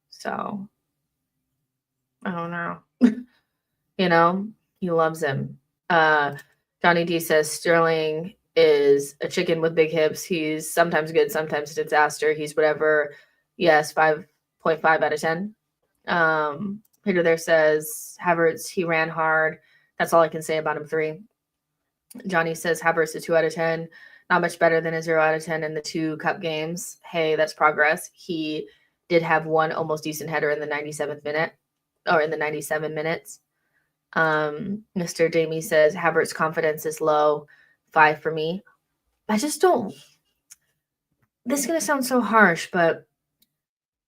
So, I don't know. You know, he loves him. Johnny D says Sterling is a chicken with big hips. He's sometimes good, sometimes a disaster. He's whatever. Yes, 5.5 out of 10. Peter there says Havertz, he ran hard. That's all I can say about him. 3. Johnny says Havertz a 2 out of 10. Not much better than a 0 out of 10 in the 2 cup games. Hey, that's progress. He did have one almost decent header in the 97th minute, or in the 97 minutes. Mr. Jamie says Havertz's confidence is low. 5 for me. I just don't. This is going to sound so harsh, but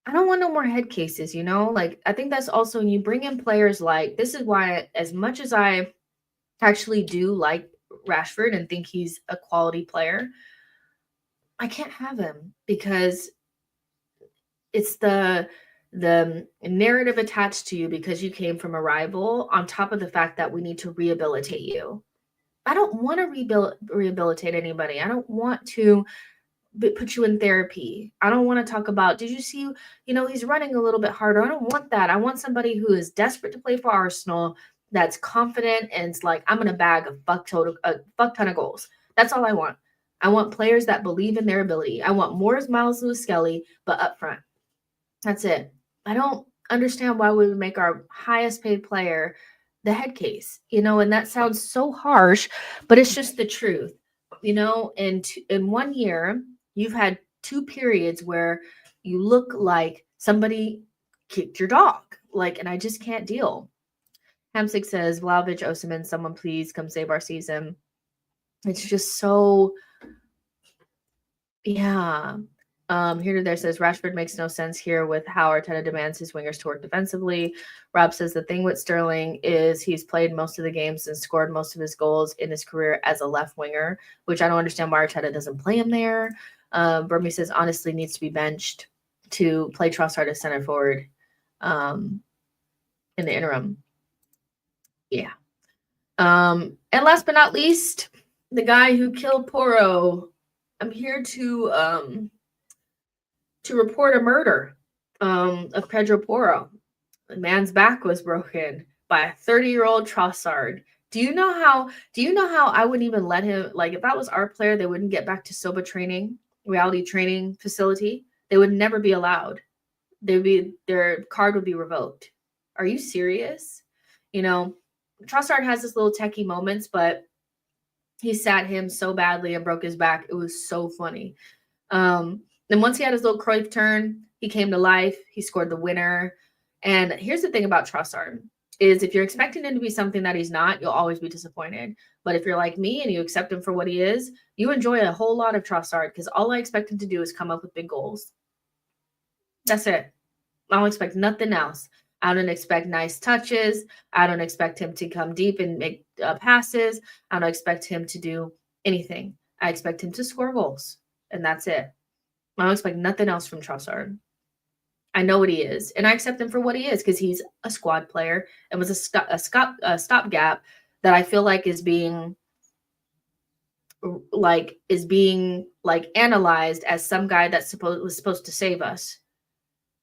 I don't want no more head cases, you know? Like, I think that's also when you bring in players like, this is why, as much as I actually do like Rashford and think he's a quality player, I can't have him because it's the narrative attached to you because you came from a rival, on top of the fact that we need to rehabilitate you. I don't want to rehabilitate anybody. I don't want to put you in therapy. I don't want to talk about, did you see, you know, he's running a little bit harder. I don't want that. I want somebody who is desperate to play for Arsenal, that's confident, and it's like, I'm going to bag a fuck ton of goals. That's all I want. I want players that believe in their ability. I want more Miles Lewis Skelly, but up front. That's it. I don't understand why we would make our highest paid player the head case, and that sounds so harsh, but it's just the truth, and in 1 year, you've had 2 periods where you look like somebody kicked your dog, and I just can't deal. Hamsik says, Vlahovic, Osimhen, someone please come save our season. It's just so, yeah. Here to there says Rashford makes no sense here with how Arteta demands his wingers to work defensively. Rob says the thing with Sterling is he's played most of the games and scored most of his goals in his career as a left winger, which I don't understand why Arteta doesn't play him there. Burmy says honestly needs to be benched to play Trossard as center forward in the interim. Yeah. And last but not least, the guy who killed Porro. I'm here to report a murder of Pedro Porro. The man's back was broken by a 30-year-old Trossard. Do you know how I wouldn't even let him, if that was our player, they wouldn't get back to SOBA training, reality training facility. They would never be allowed. Their card would be revoked. Are you serious? Trossard has his little techie moments, but he sat him so badly and broke his back. It was so funny. Then once he had his little Cruyff turn, he came to life. He scored the winner. And here's the thing about Trossard is if you're expecting him to be something that he's not, you'll always be disappointed. But if you're like me and you accept him for what he is, you enjoy a whole lot of Trossard because all I expect him to do is come up with big goals. That's it. I don't expect nothing else. I don't expect nice touches. I don't expect him to come deep and make passes. I don't expect him to do anything. I expect him to score goals, and that's it. I don't expect nothing else from Trossard. I know what he is, and I accept him for what he is because he's a squad player and was a stopgap that I feel like is being analyzed as some guy that was supposed to save us.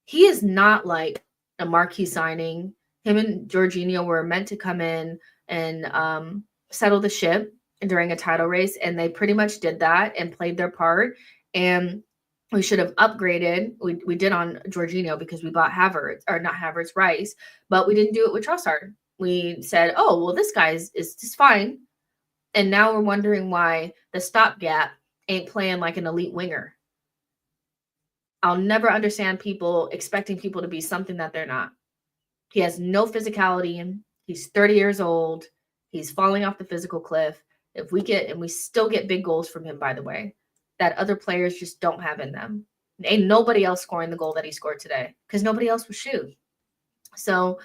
He is not like a marquee signing. Him and Jorginho were meant to come in and settle the ship during a title race, and they pretty much did that and played their part. And we should have upgraded. We did on Jorginho because we bought Rice, but we didn't do it with Trossard. We said, oh, well, this guy is just fine. And now we're wondering why the stopgap ain't playing like an elite winger. I'll never understand people expecting people to be something that they're not. He has no physicality. He's 30 years old. He's falling off the physical cliff. We still get big goals from him, by the way, that other players just don't have in them. Ain't nobody else scoring the goal that he scored today because nobody else will shoot. So,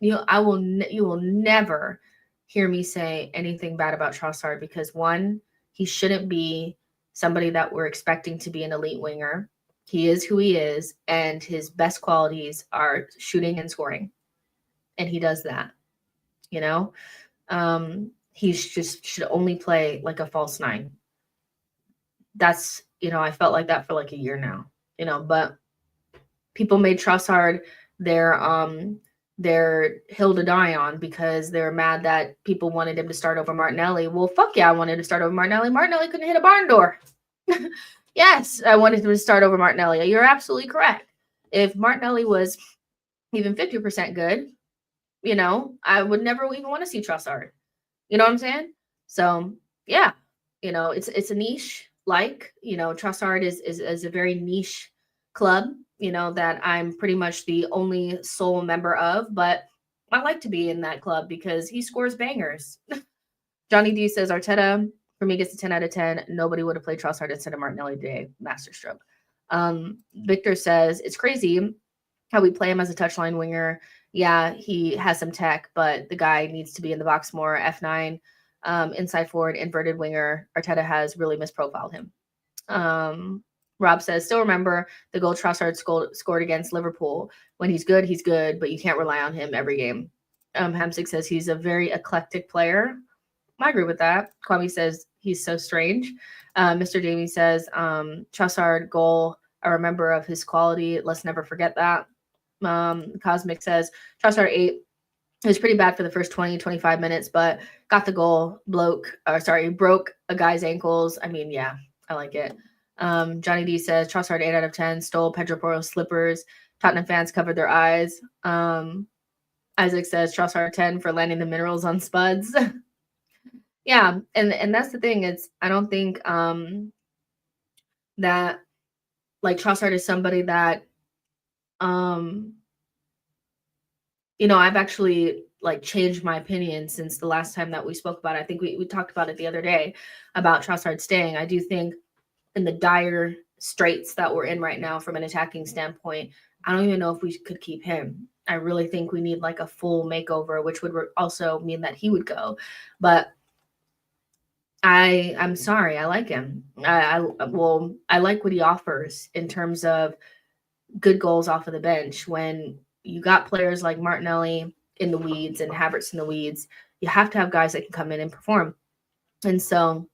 you will never hear me say anything bad about Trossard because one, he shouldn't be somebody that we're expecting to be an elite winger. He is who he is, and his best qualities are shooting and scoring, and he does that. He should only play like a false nine. That's, I felt like that for like a year now, but people made Trossard their hill to die on because they're mad that people wanted him to start over Martinelli. Well, fuck yeah, I wanted to start over Martinelli. Martinelli couldn't hit a barn door. Yes, I wanted him to start over Martinelli. You're absolutely correct. If Martinelli was even 50% good, I would never even want to see Trossard. You know what I'm saying? So, yeah, it's a niche. Trossard is a very niche club, that I'm pretty much the only sole member of, but I like to be in that club because he scores bangers. Johnny D says Arteta for me gets a 10 out of 10. Nobody would have played Trossard instead of Martinelli today. Masterstroke. Victor says it's crazy how we play him as a touchline winger. Yeah, he has some tech, but the guy needs to be in the box more. F9, inside forward, inverted winger. Arteta has really misprofiled him. Rob says, still remember the goal Trossard scored against Liverpool. When he's good, but you can't rely on him every game. Hamsik says he's a very eclectic player. I agree with that. Kwame says he's so strange. Mr. Jamie says Trossard goal, I remember of his quality. Let's never forget that. Cosmic says Trossard 8. It was pretty bad for the first 20, 25 minutes, but got the goal. Broke a guy's ankles. I mean, yeah, I like it. Johnny D says Trossard 8 out of 10. Stole Pedro Porro's slippers. Tottenham fans covered their eyes. Isaac says Trossard 10 for landing the minerals on spuds. Yeah, and that's the thing. I don't think that like Trossard is somebody that I've actually like changed my opinion since the last time that we spoke about it. I think we talked about it the other day about Trossard staying. I do think in the dire straits that we're in right now from an attacking standpoint, I don't even know if we could keep him. I really think we need like a full makeover, which would also mean that he would go. But I'm sorry, I like him. I like what he offers in terms of good goals off of the bench. When you got players like Martinelli in the weeds and Havertz in the weeds, you have to have guys that can come in and perform. And so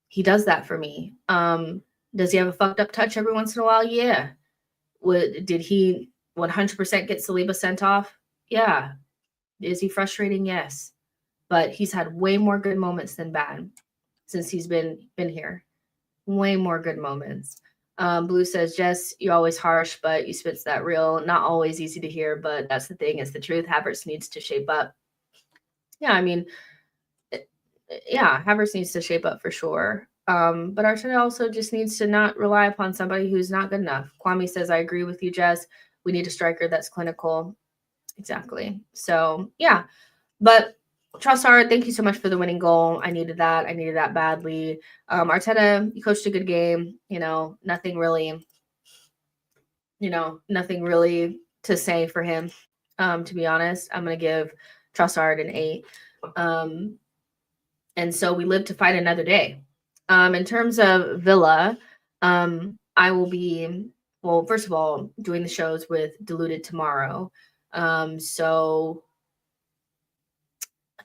he does that for me. Does he have a fucked up touch every once in a while? Yeah. Did he 100% get Saliba sent off? Yeah. Is he frustrating? Yes. But he's had way more good moments than bad since he's been here. Way more good moments. Blue says, Jess, you're always harsh, but you spits that real. Not always easy to hear, but that's the thing. It's the truth. Havertz needs to shape up. Yeah, I mean, Havertz needs to shape up for sure. But Arteta also just needs to not rely upon somebody who's not good enough. Kwame says, I agree with you, Jess. We need a striker that's clinical. Exactly. So, yeah. But Trossard, thank you so much for the winning goal. I needed that. I needed that badly. Arteta, you coached a good game. Nothing really to say for him. To be honest, I'm going to give Trossard an 8. And so we live to fight another day. In terms of Villa, I will be, well, first of all, doing the shows with Diluted tomorrow. So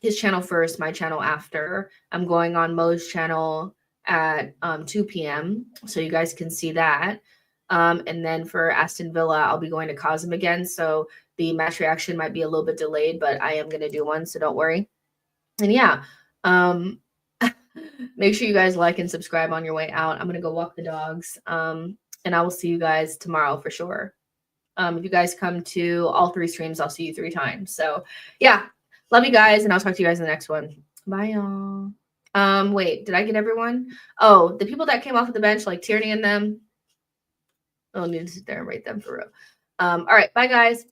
his channel first, my channel after. I'm going on Mo's channel at 2 p.m. so you guys can see that. And then for Aston Villa, I'll be going to Cosm again. So the match reaction might be a little bit delayed, but I am going to do one, so don't worry. And yeah, make sure you guys like and subscribe on your way out. I'm going to go walk the dogs. And I will see you guys tomorrow for sure. If you guys come to all 3 streams, I'll see you 3 times. So yeah, love you guys, and I'll talk to you guys in the next one. Bye, y'all. Wait, did I get everyone? Oh, the people that came off of the bench, like Tierney and them. I'll need to sit there and rate them for real. All right, bye, guys.